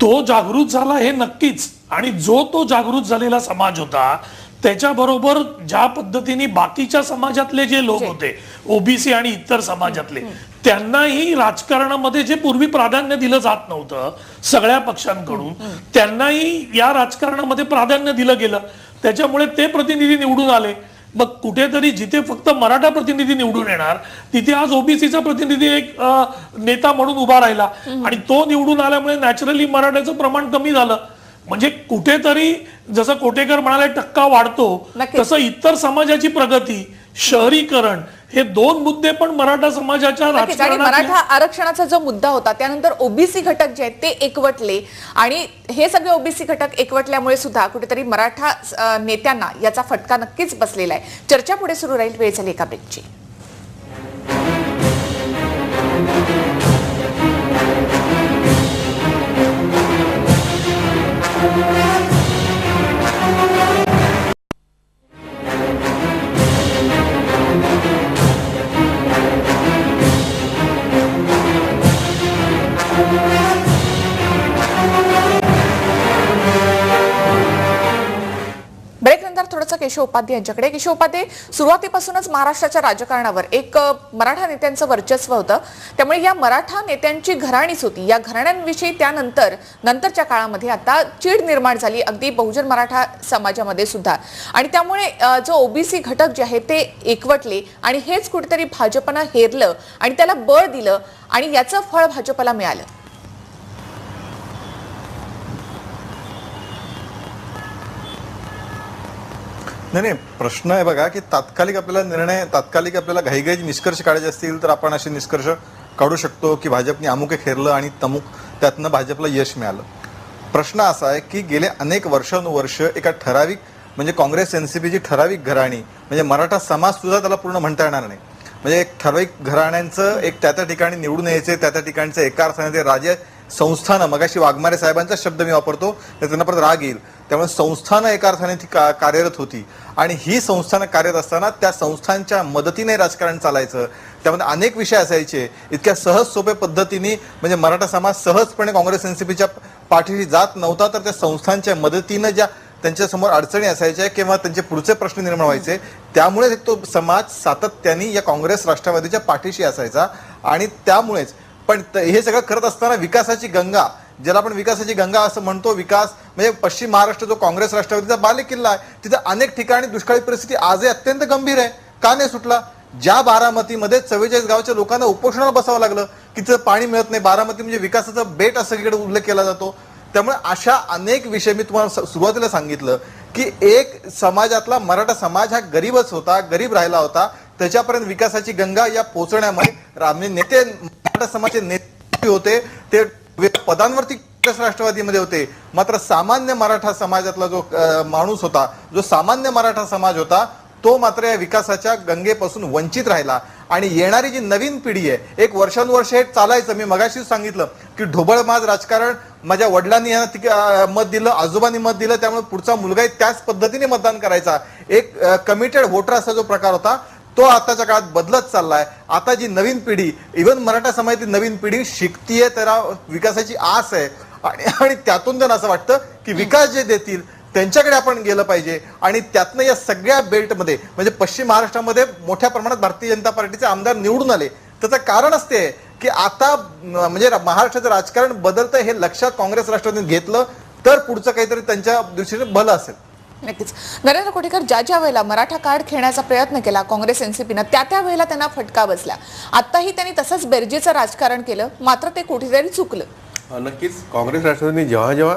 तो जागृत झाला हे नक्कीच, आणि जो तो जागृत झालेला समाज होता त्याच्याबरोबर ज्या पद्धतीने बाकीच्या समाजातले जे लोक होते, ओबीसी आणि इतर समाजातले, त्यांनाही राजकारणामध्ये जे पूर्वी प्राधान्य दिलं जात नव्हतं सगळ्या पक्षांकडून, त्यांनाही या राजकारणामध्ये प्राधान्य दिलं गेलं. त्याच्यामुळे ते प्रतिनिधी निवडून आले. मग कुठेतरी जिथे फक्त मराठा प्रतिनिधी निवडून येणार तिथे आज ओबीसीचा प्रतिनिधी एक नेता म्हणून उभा राहिला आणि तो निवडून आल्यामुळे नॅचरली मराठ्याचं प्रमाण कमी झालं. म्हणजे कुठेतरी जसं कोटेकर म्हणाले टक्का वाढतो तसं इतर समाजाची प्रगती, शहरीकरण हे दोन मुद्दे पण मराठा समाजाच्या राजकारणात. मराठा आरक्षणाचा जो मुद्दा होता त्यानंतर ओबीसी घटक जे आहेत ते एकवटले आणि हे सगळे ओबीसी घटक एकवटल्यामुळे सुद्धा कुठेतरी मराठा नेत्यांना याचा फटका नक्कीच बसलेला आहे. चर्चा पुढे सुरू राहील. वेळ झाली एका ब्रेकची. ब्रेकनंतर थोडंसं केशव उपाध्ये यांच्याकडे. केशव उपाध्ये, सुरुवातीपासूनच महाराष्ट्राच्या राजकारणावर एक मराठा नेत्यांचं वर्चस्व होतं, त्यामुळे या मराठा नेत्यांची घराणीच होती. या घराण्यांविषयी नंतरच्या काळामध्ये आता चीड निर्माण झाली, अगदी बहुजन मराठा समाजामध्ये सुद्धा, आणि त्यामुळे जो ओबीसी घटक जे आहे ते एकवटले आणि हेच कुठेतरी भाजपनं हेरलं आणि त्याला बळ दिलं आणि याचं फळ भाजपला मिळालं. नाही, प्रश्न आहे बघा की तात्कालिक आपल्याला घाईघाई निष्कर्ष काढायचे असतील तर आपण असे निष्कर्ष काढू शकतो की भाजपने अमुक खेरलं आणि तमुक त्यातनं भाजपला यश मिळालं. प्रश्न असा आहे की गेले अनेक वर्षानुवर्ष एका ठराविक म्हणजे काँग्रेस एनसीपीची ठराविक घराणी म्हणजे मराठा समाज सुद्धा त्याला पूर्ण म्हणता येणार नाही, म्हणजे एक ठराविक घराण्यांचं एक त्या ठिकाणी निवडून यायचे, त्या ठिकाणचं एका अर्थाने ते राजे संस्थानं, मगाशी वाघमारे साहेबांचा शब्द मी वापरतो तर त्यांना परत राग येईल, त्यामुळे संस्थानं एका अर्थाने ती कार्यरत होती आणि ही संस्थानं कार्यरत असताना त्या संस्थांच्या मदतीने राजकारण चालायचं. त्यामध्ये अनेक विषय असायचे. इतक्या सहज सोप्या पद्धतीने म्हणजे मराठा समाज सहजपणे काँग्रेस एनसीपीच्या पाठीशी जात नव्हता, तर त्या संस्थांच्या मदतीनं ज्या त्यांच्या समोर अडचणी असायच्या किंवा त्यांचे पुढचे प्रश्न निर्माण व्हायचे त्यामुळे तो समाज सातत्याने या काँग्रेस राष्ट्रवादीच्या पाठीशी असायचा. आणि त्यामुळेच पण हे सगळं करत असताना विकासाची गंगा, ज्याला आपण विकासाची गंगा असं म्हणतो, विकास म्हणजे पश्चिम महाराष्ट्र जो काँग्रेस राष्ट्रवादीचा बालेकिल्ला आहे तिथे अनेक ठिकाणी दुष्काळी परिस्थिती आजही अत्यंत गंभीर आहे. का नाही सुटला? ज्या बारामतीमध्ये 44 गावच्या लोकांना उपोषणाला बसावं लागलं की तिथं पाणी मिळत नाही. बारामती म्हणजे विकासाचा बेट असं इकडे उल्लेख केला जातो. त्यामुळे अशा अनेक विषय मी तुम्हाला सुरुवातीला सांगितलं की एक समाजातला मराठा समाज हा गरीबच होता, गरीब राहिला होता. त्याच्यापर्यंत विकासाची गंगा या पोहोचण्यामध्ये नेते मराठा समाजाचे नेते होते ते पदांवरती काँग्रेस राष्ट्रवादीमध्ये होते, मात्र सामान्य मराठा समाजातला जो माणूस होता, जो सामान्य मराठा समाज होता तो मात्र या विकासाच्या गंगेपासून वंचित राहिला. आणि येणारी जी नवीन पिढी आहे, एक वर्षानुवर्ष हे चालायचं. मी मगाशीच सांगितलं की ढोबळमाज राजकारण माझ्या वडिलांनी मत दिलं, आजोबांनी मत दिलं, त्यामुळे पुढचा मुलगाही त्याच पद्धतीने मतदान करायचा. एक कमिटेड वोटर असा जो प्रकार होता तो आताच्या काळात बदलत चाललाय. आता जी नवीन पिढी, इव्हन मराठा समाजातील नवीन पिढी शिकतीये, त्याला विकासाची आस आहे आणि त्यातून त्यांना असं वाटतं की विकास जे देतील त्यांच्याकडे आपण गेलं पाहिजे. आणि त्यातनं या सगळ्या बेल्टमध्ये म्हणजे पश्चिम महाराष्ट्रामध्ये मोठ्या प्रमाणात भारतीय जनता पार्टीचे आमदार निवडून आले. त्याचं कारण असते की आता म्हणजे महाराष्ट्राचं राजकारण बदलतं हे लक्षात काँग्रेस राष्ट्रवादीने घेतलं तर पुढचं काहीतरी त्यांच्या दृष्टीने भलं असेल. नक्कीच. नरेंद्र कोटेकर, ज्या वेळेला मराठा कार्ड खेळण्याचा प्रयत्न केला काँग्रेस एनसीपीनं त्या वेळेला त्यांना फटका बसला. आताही त्यांनी तसंच बेरजेचं राजकारण केलं, मात्र ते कुठेतरी चुकलं. नक्कीच काँग्रेस राष्ट्रवादीने जेव्हा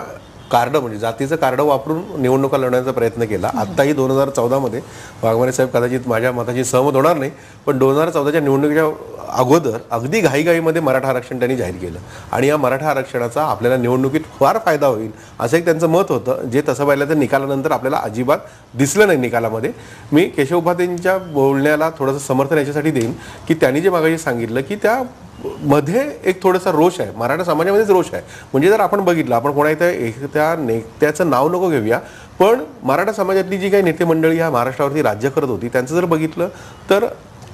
कार्ड म्हणजे जातीचं कार्ड वापरून निवडणुका लढवण्याचा प्रयत्न केला. आत्ताही 2014 वाघमारे साहेब कदाचित माझ्या मताची सहमत होणार नाही, पण 2014च्या निवडणुकीच्या अगोदर अगदी घाईघाईमध्ये मराठा आरक्षण त्यांनी जाहीर केलं आणि या मराठा आरक्षणाचा आपल्याला निवडणुकीत फार फायदा होईल असं एक त्यांचं मत होतं, जे तसं पाहिलं तर निकालानंतर आपल्याला अजिबात दिसलं नाही. निकालामध्ये मी केशव उपाध्यायांच्या बोलण्याला थोडंसं समर्थन याच्यासाठी देईन की त्यांनी जे मागाशी सांगितलं की त्या मध्ये एक थोडासा रोष आहे, मराठा समाजामध्येच रोष आहे. म्हणजे जर आपण बघितलं, आपण कोणा इथं त्या नेत्याचं नाव नको घेऊया, पण मराठा समाजातली जी काही नेते मंडळी ह्या महाराष्ट्रावरती राज्य करत होती त्यांचं जर बघितलं तर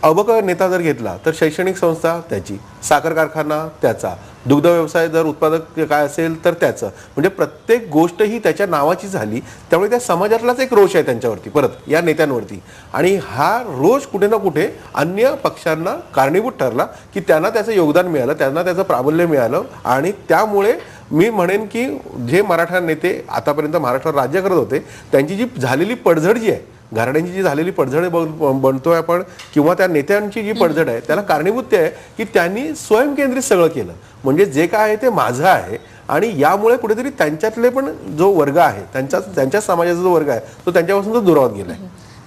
अबक नेता जर घेतला तर शैक्षणिक संस्था त्याची, साखर कारखाना त्याचा, दुग्ध व्यवसाय जर उत्पादक काय असेल तर त्याचं, म्हणजे प्रत्येक गोष्ट ही त्याच्या नावाची झाली. त्यामुळे त्या समाजातलाच एक रोष आहे त्यांच्यावरती, परत या नेत्यांवरती. आणि हा रोष कुठे ना कुठे अन्य पक्षांना कारणीभूत ठरला की त्यांना त्याचं योगदान मिळालं, त्यांना त्याचं प्राबल्य मिळालं. आणि त्यामुळे मी म्हणेन की जे मराठा नेते आतापर्यंत महाराष्ट्रावर राज्य करत होते त्यांची जी झालेली पडझड जी आहे, घराण्यांची जी झालेली पडझड बनतोय आपण, किंवा त्या नेत्यांची जी पडझड आहे त्याला कारणीभूत ते आहे की त्यांनी स्वयंकेंद्रित सगळं केलं. म्हणजे जे काय आहे ते माझं आहे आणि यामुळे कुठेतरी त्यांच्यातले पण जो वर्ग आहे, त्यांच्या समाजाचा जो वर्ग आहे तो त्यांच्यापासून तो दुरावत गेलाय.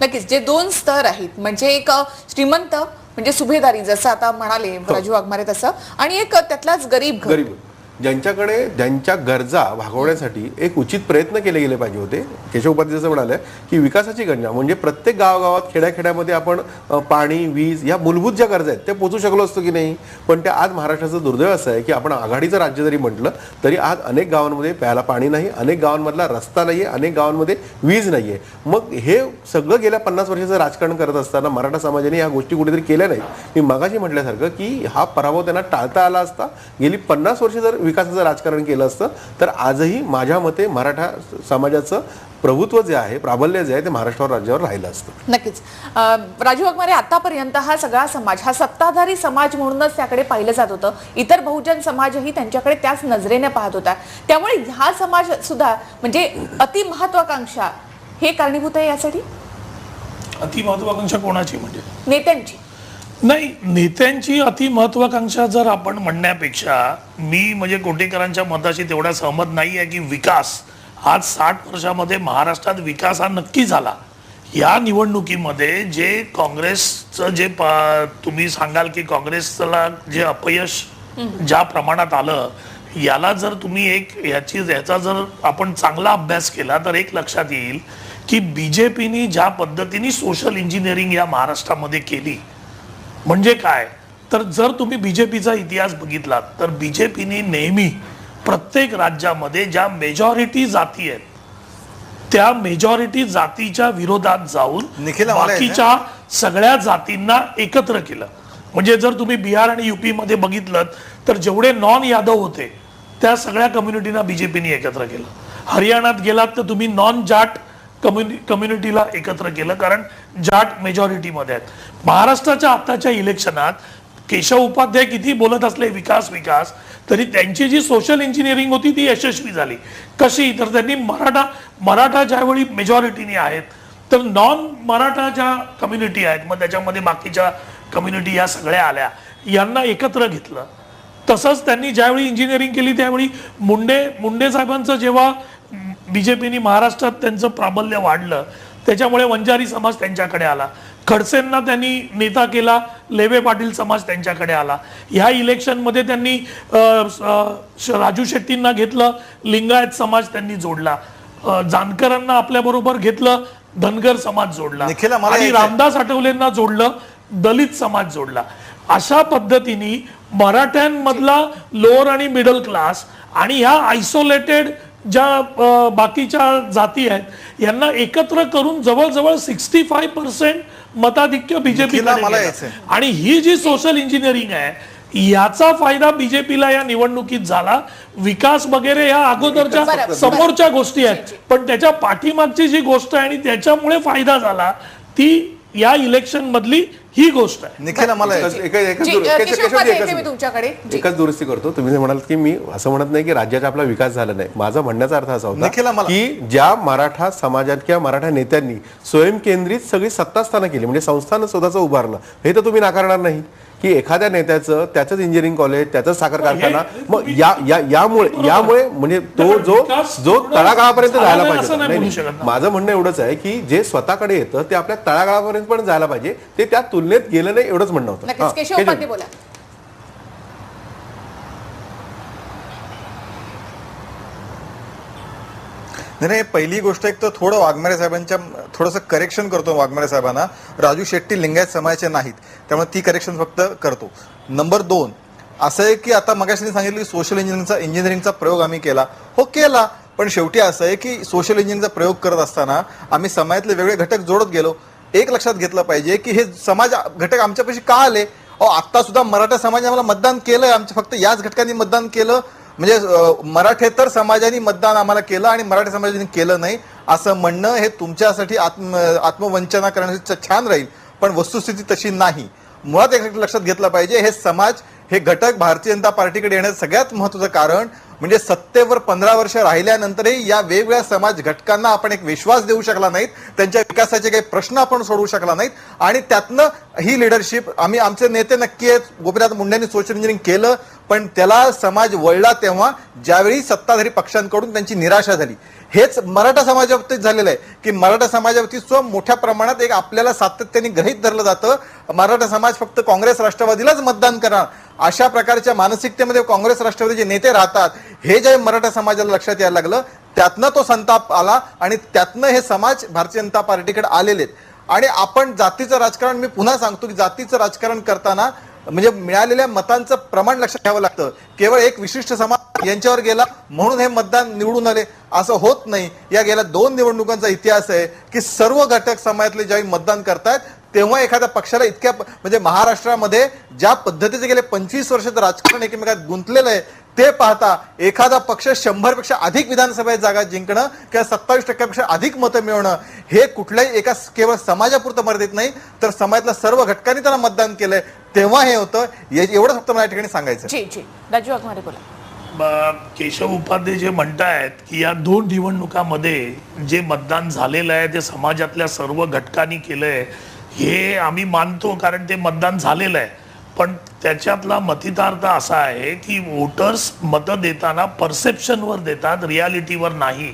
नक्कीच. जे दोन स्तर आहेत, म्हणजे एक श्रीमंत म्हणजे सुभेदारी जसं आता म्हणाले राजू वाघमारे तसं, आणि एक त्यातलाच गरीब ज्यांच्याकडे ज्यांच्या गरजा भागवण्यासाठी एक उचित प्रयत्न केले गेले पाहिजे होते. केशव उपाध्याय जसं म्हणाले की विकासाची गरजा म्हणजे प्रत्येक गावागावात खेड्याखेड्यामध्ये आपण पाणी, वीज या मूलभूत ज्या गरजा आहेत त्या पोचू शकलो असतो की नाही. पण त्या आज महाराष्ट्राचं दुर्दैव असं आहे की आपण आघाडीचं राज्य जरी म्हटलं तरी आज अनेक गावांमध्ये प्यायला पाणी नाही, अनेक गावांमधला रस्ता नाहीये, अनेक गावांमध्ये वीज नाहीये. मग हे सगळं गेल्या 50 वर्षाचं राजकारण करत असताना मराठा समाजाने या गोष्टी कुठेतरी केल्या नाहीत. मी मगाशी म्हटल्यासारखं की हा पराभव त्यांना टाळता आला असता. गेली 50 वर्ष जर विकासाचं राजकारण केलं असतं तर आजही माझ्या मते मराठा समाजाचं प्रभुत्व जे आहे, प्राबल्य जे आहे ते महाराष्ट्रावर राज्यावर राहिलं असतं. नक्कीच. राजू वाघमारे, आतापर्यंत हा सगळा समाज हा सत्ताधारी समाज म्हणूनच त्याकडे पाहिलं जात होतं. इतर बहुजन समाजही त्यांच्याकडे त्याच नजरेने पाहत होता. त्यामुळे हा समाज सुद्धा म्हणजे अति महत्वाकांक्षा हे कारणीभूत आहे यासाठी. अति महत्वाकांक्षा कोणाची? म्हणजे नेत्यांची. नाही, नेत्यांची अति महत्वाकांक्षा जर आपण म्हणण्यापेक्षा मी म्हणजे कोटेकरांच्या मताशी तेवढा सहमत नाही आहे की विकास आज 60 वर्षामध्ये महाराष्ट्रात विकास हा नक्की झाला. या निवडणुकीमध्ये जे काँग्रेसचं जे तुम्ही सांगाल की काँग्रेसला जे अपयश ज्या प्रमाणात आलं, याला जर तुम्ही याचा जर आपण चांगला अभ्यास केला तर एक लक्षात येईल की बीजेपीनी ज्या पद्धतीने सोशल इंजिनिअरिंग या महाराष्ट्रामध्ये केली. म्हणजे काय तर जर तुम्ही बीजेपीचा इतिहास बघितलात तर बीजेपीने नेहमी प्रत्येक राज्यामध्ये ज्या मेजॉरिटी जाती आहेत त्या मेजॉरिटी जातीच्या विरोधात जाऊन बाकीच्या सगळ्या जातींना एकत्र केलं. म्हणजे जर तुम्ही बिहार आणि युपी मध्ये बघितलं तर जेवढे नॉन यादव होते त्या सगळ्या कम्युनिटीना बीजेपीने एकत्र केलं. हरियाणात गेलात तर तुम्ही नॉन जाट कम्युनिटीला एकत्र केलं, कारण जाट मेजॉरिटीमध्ये आहेत. महाराष्ट्राच्या आताच्या इलेक्शनात केशव उपाध्याय किती बोलत असले विकास विकास, तरी त्यांची जी सोशल इंजिनिअरिंग होती ती यशस्वी झाली. कशी तर त्यांनी मराठा ज्यावेळी मेजॉरिटीने आहेत तर नॉन मराठा ज्या कम्युनिटी आहेत मग त्याच्यामध्ये बाकीच्या कम्युनिटी या सगळ्या आल्या, यांना एकत्र घेतलं. तसंच त्यांनी ज्यावेळी इंजिनिअरिंग केली त्यावेळी मुंडे साहेबांचं जेव्हा बीजेपीने महाराष्ट्रात त्यांचं प्राबल्य वाढलं त्याच्यामुळे वंजारी समाज त्यांच्याकडे आला. खडसेंना त्यांनी नेता केला, लेवे पाटील समाज त्यांच्याकडे आला. ह्या इलेक्शनमध्ये त्यांनी राजू शेट्टींना घेतलं, लिंगायत समाज त्यांनी जोडला. जानकरांना आपल्या बरोबर घेतलं, धनगर समाज जोडला आणि रामदास आठवलेंना जोडलं, दलित समाज जोडला. अशा पद्धतीने मराठ्यांमधला लोअर आणि मिडल क्लास आणि ह्या आयसोलेटेड ज्या बाकीच्या जाती आहेत यांना एकत्र करून जवळजवळ 65% मताधिक्य बीजेपी निखिला, मला यायचंय. आणि ही जी सोशल इंजिनिअरिंग आहे याचा फायदा बीजेपीला या निवडणुकीत झाला. विकास वगैरे या अगोदरच्या बरं. समोरच्या गोष्टी आहेत, पण त्याच्या पाठीमागची जी गोष्ट आहे आणि त्याच्यामुळे फायदा झाला ती या इलेक्शन मधली ही गोष्ट आहे. निखिला, मला यायचंय. केशव उपाध्ये येते मी तुमच्याकडे. एकच दुरुस्ती करतो. तुम्ही जे म्हणालात की मी असं म्हणत नाही की राज्याचा आपला विकास झाला नाही. माझा म्हणण्याचा अर्थ असा निखिला, होता मला- की ज्या मराठा समाजात किंवा मराठा नेत्यांनी स्वयंकेंद्रित सगळी सत्तास्थानं केली म्हणजे संस्थानं स्वतःचं उभारलं, हे तर तुम्ही नाकारणार नाही की एखाद्या नेत्याचं त्याचंच इंजिनिअरिंग कॉलेज त्याचंच साखर कारखाना मग यामुळे म्हणजे तो जो तळागाळापर्यंत जायला पाहिजे. नाही, माझं म्हणणं एवढंच आहे की जे स्वतःकडे येतं ते आपल्या तळागाळापर्यंत पण जायला पाहिजे. ते त्या तुलनेत गेलं नाही एवढंच म्हणणं होतं. नक्कीच. केशव उपाध्ये बोला. नाही, पहिली गोष्ट एक तर थोडं वाघमारे साहेबांच्या थोडंसं करेक्शन करतो वाघमारे साहेबांना. राजू शेट्टी लिंगायत समाजाचे नाहीत, त्यामुळे ती करेक्शन फक्त करतो. नंबर 2 असं आहे की आता मगाशी सांगितलं की सोशल इंजिनिअरिंगचा प्रयोग आम्ही केला. हो, केला, पण शेवटी असं आहे की सोशल इंजिनिअरिंगचा प्रयोग करत असताना आम्ही समाजातले वेगळे घटक जोडत गेलो. एक लक्षात घेतलं पाहिजे की हे समाज घटक आमच्यापाशी का आले. आता सुद्धा मराठा समाज आम्हाला मतदान केलं, आमच्या फक्त याच घटकांनी मतदान केलं म्हणजे मराठेतर समाजाने मतदान आम्हाला केलं आणि मराठा समाजाने केलं नाही असं म्हणणं हे तुमच्यासाठी आत्मवंचना करण्यासाठी छान राहील, पण वस्तुस्थिती तशी नाही. मुळात एक लक्षात घेतलं पाहिजे, हे समाज हे घटक भारतीय जनता पार्टीकडे येण्याचं सगळ्यात महत्त्वाचं कारण म्हणजे सत्तेवर 15 वर्ष राहिल्यानंतरही या वेगवेगळ्या समाज घटकांना आपण एक विश्वास देऊ शकला नाहीत, त्यांच्या विकासाचे काही प्रश्न आपण सोडवू शकला नाहीत आणि त्यातनं ही लिडरशिप आमचे नेते नक्की आहेत. गोपीनाथ मुंडेंनी सोशल इंजिनिअरिंग केलं, पण त्याला समाज वळला तेव्हा ज्यावेळी सत्ताधारी पक्षांकडून त्यांची निराशा झाली. हेच मराठा समाजाबाबतीत झालेलं आहे की मराठा समाजाबाबतीत मोठ्या प्रमाणात एक आपल्याला सातत्याने गृहीत धरलं जातं, मराठा समाज फक्त काँग्रेस राष्ट्रवादीलाच मतदान करणार अशा प्रकारच्या मानसिकतेमध्ये काँग्रेस राष्ट्रवादीचे नेते राहतात. हे जे मराठा समाजाला लक्षात यायला लागलं त्यातनं तो संताप आला आणि त्यातनं हे समाज भारतीय जनता पार्टीकडे आलेले आहेत. आणि आपण जातीचं राजकारण, मी पुन्हा सांगतो की जातीचं राजकारण करताना म्हणजे मिळालेल्या मतांचं प्रमाण लक्षात घ्यावं लागतं. केवळ एक विशिष्ट समाज यांच्यावर गेला म्हणून हे मतदान निवडून आले असं होत नाही. या गेल्या 2 निवडणुकांचा इतिहास आहे की सर्व घटक समाजातले ज्यावेळी मतदान करतात तेव्हा एखाद्या पक्षाला इतक्या म्हणजे महाराष्ट्रामध्ये ज्या पद्धतीचे गेले 25 वर्षाचं राजकारण एकमेकात गुंतलेलं आहे ते पाहता एखादा पक्ष 100पेक्षा अधिक विधानसभेत जागा जिंकणं किंवा 27% अधिक मतं मिळवणं हे कुठल्याही एका केवळ समाजापुरतं मर्यादित नाही तर समाजातल्या सर्व घटकांनी त्यांना मतदान केलंय तेव्हा हे होतं. एवढं फक्त मला या ठिकाणी सांगायचं. जी राजू वाघमारे बोला. केशव उपाध्ये जे म्हणतायत की या 2 निवडणुकांमध्ये जे मतदान झालेलं आहे ते समाजातल्या सर्व घटकांनी केलंय हे आम्ही मानतो, कारण ते मतदान झालेलं आहे. पण त्याच्यातला मतितार्थ असा आहे की वोटर्स मतं देताना परसेप्शनवर देतात, रियालिटीवर नाही.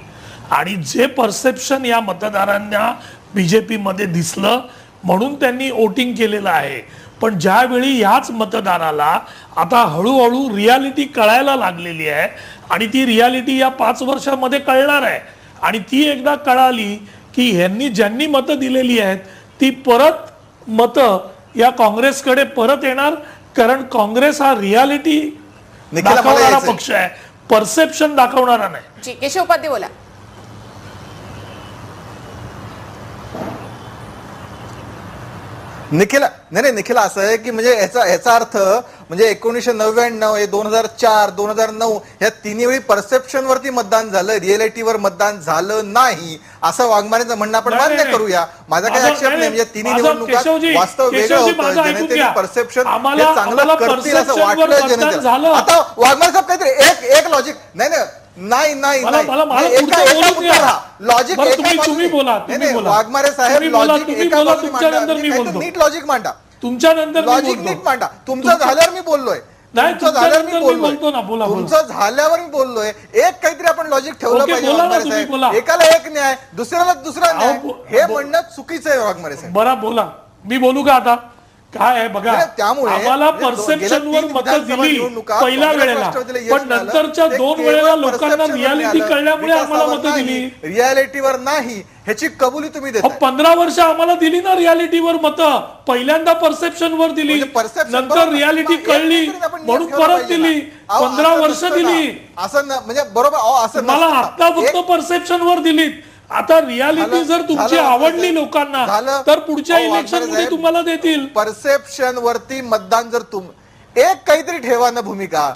आणि जे परसेप्शन या मतदारांना बीजेपी मध्ये दिसलं म्हणून त्यांनी वोटिंग केलेलं आहे. पण ज्यावेळी याच मतदाराला आता हळूहळू रियालिटी कळायला लागलेली आहे आणि ती रियालिटी या 5 वर्षामध्ये कळणार आहे आणि ती एकदा कळाली की ह्यांनी ज्यांनी मतं दिलेली आहेत ती परत मतं या काँग्रेसकडे परत येणार, कारण काँग्रेस हा रियालिटी दाखवणारा पक्ष आहे, परसेप्शन दाखवणारा नाही. केशव उपाध्ये बोला. निखिला निखिला असं आहे की म्हणजे याचा अर्थ म्हणजे 1999 हे 2004 2009 या तिन्ही वेळी परसेप्शन वरती मतदान झालं, रिअलिटीवर मतदान झालं नाही असं वाघमारेंचं म्हणणं आपण मान्य करूया. माझा काही आक्षेप नाही. म्हणजे तिन्ही निवडणुकात वास्तव वेगळं होतं, जनतेचे परसेप्शन चांगलं करतील असं वाटलं जनतेला. आता वाघमारे साहेब काहीतरी एक लॉजिक नाही लॉजिक वाघमारे साहेब लॉजिक नीट लॉजिक मांडा, तुमच्यानंतर लॉजिक नीट मांडा. तुमचं झाल्यावर मी बोललोय, तुमचं झाल्यावर मी बोललोय. एक काहीतरी आपण लॉजिक ठेवलं पाहिजे वाघमारे साहेब. एकाला एक न्याय, दुसऱ्याला दुसरा न्याय हे म्हणणं चुकीचं आहे वाघमारे साहेब. बरं बोला, मी बोलू का आता? काय आहे बघा, त्यामुळे आम्हाला परसेप्शनवर मतं दिली पहिल्या वेळेला, पण नंतरच्या 2 वेळेला लोकांना रियालिटी कळल्यामुळे आम्हाला मतं दिली. रियालिटीवर नाही ह्याची कबुली तुम्ही देता 15 वर्ष आम्हाला दिली ना रियालिटीवर मतं. पहिल्यांदा परसेप्शन वर दिली, म्हणजे perception नंतर बरोबर. रियालिटी एक कळली मिनिट आपण म्हणून ठेवलं परत पाहिजे दिली. ना. अहो, 15 असं वर्ष नसतं ना. दिली. असं म्हणजे बरोबर असं मला नसतं. आता फक्त एक- परसेप्शन वर दिलीत. आता रियालिटी झालं- जर तुमची झालं, आवडली झालं. लोकांना झालं. तर पुढच्या अहो, इलेक्शन वाघमारे मध्ये साहेब, तुम्हाला देतील. परसेप्शन वरती मतदान जर एक काहीतरी ठेवा ना भूमिका.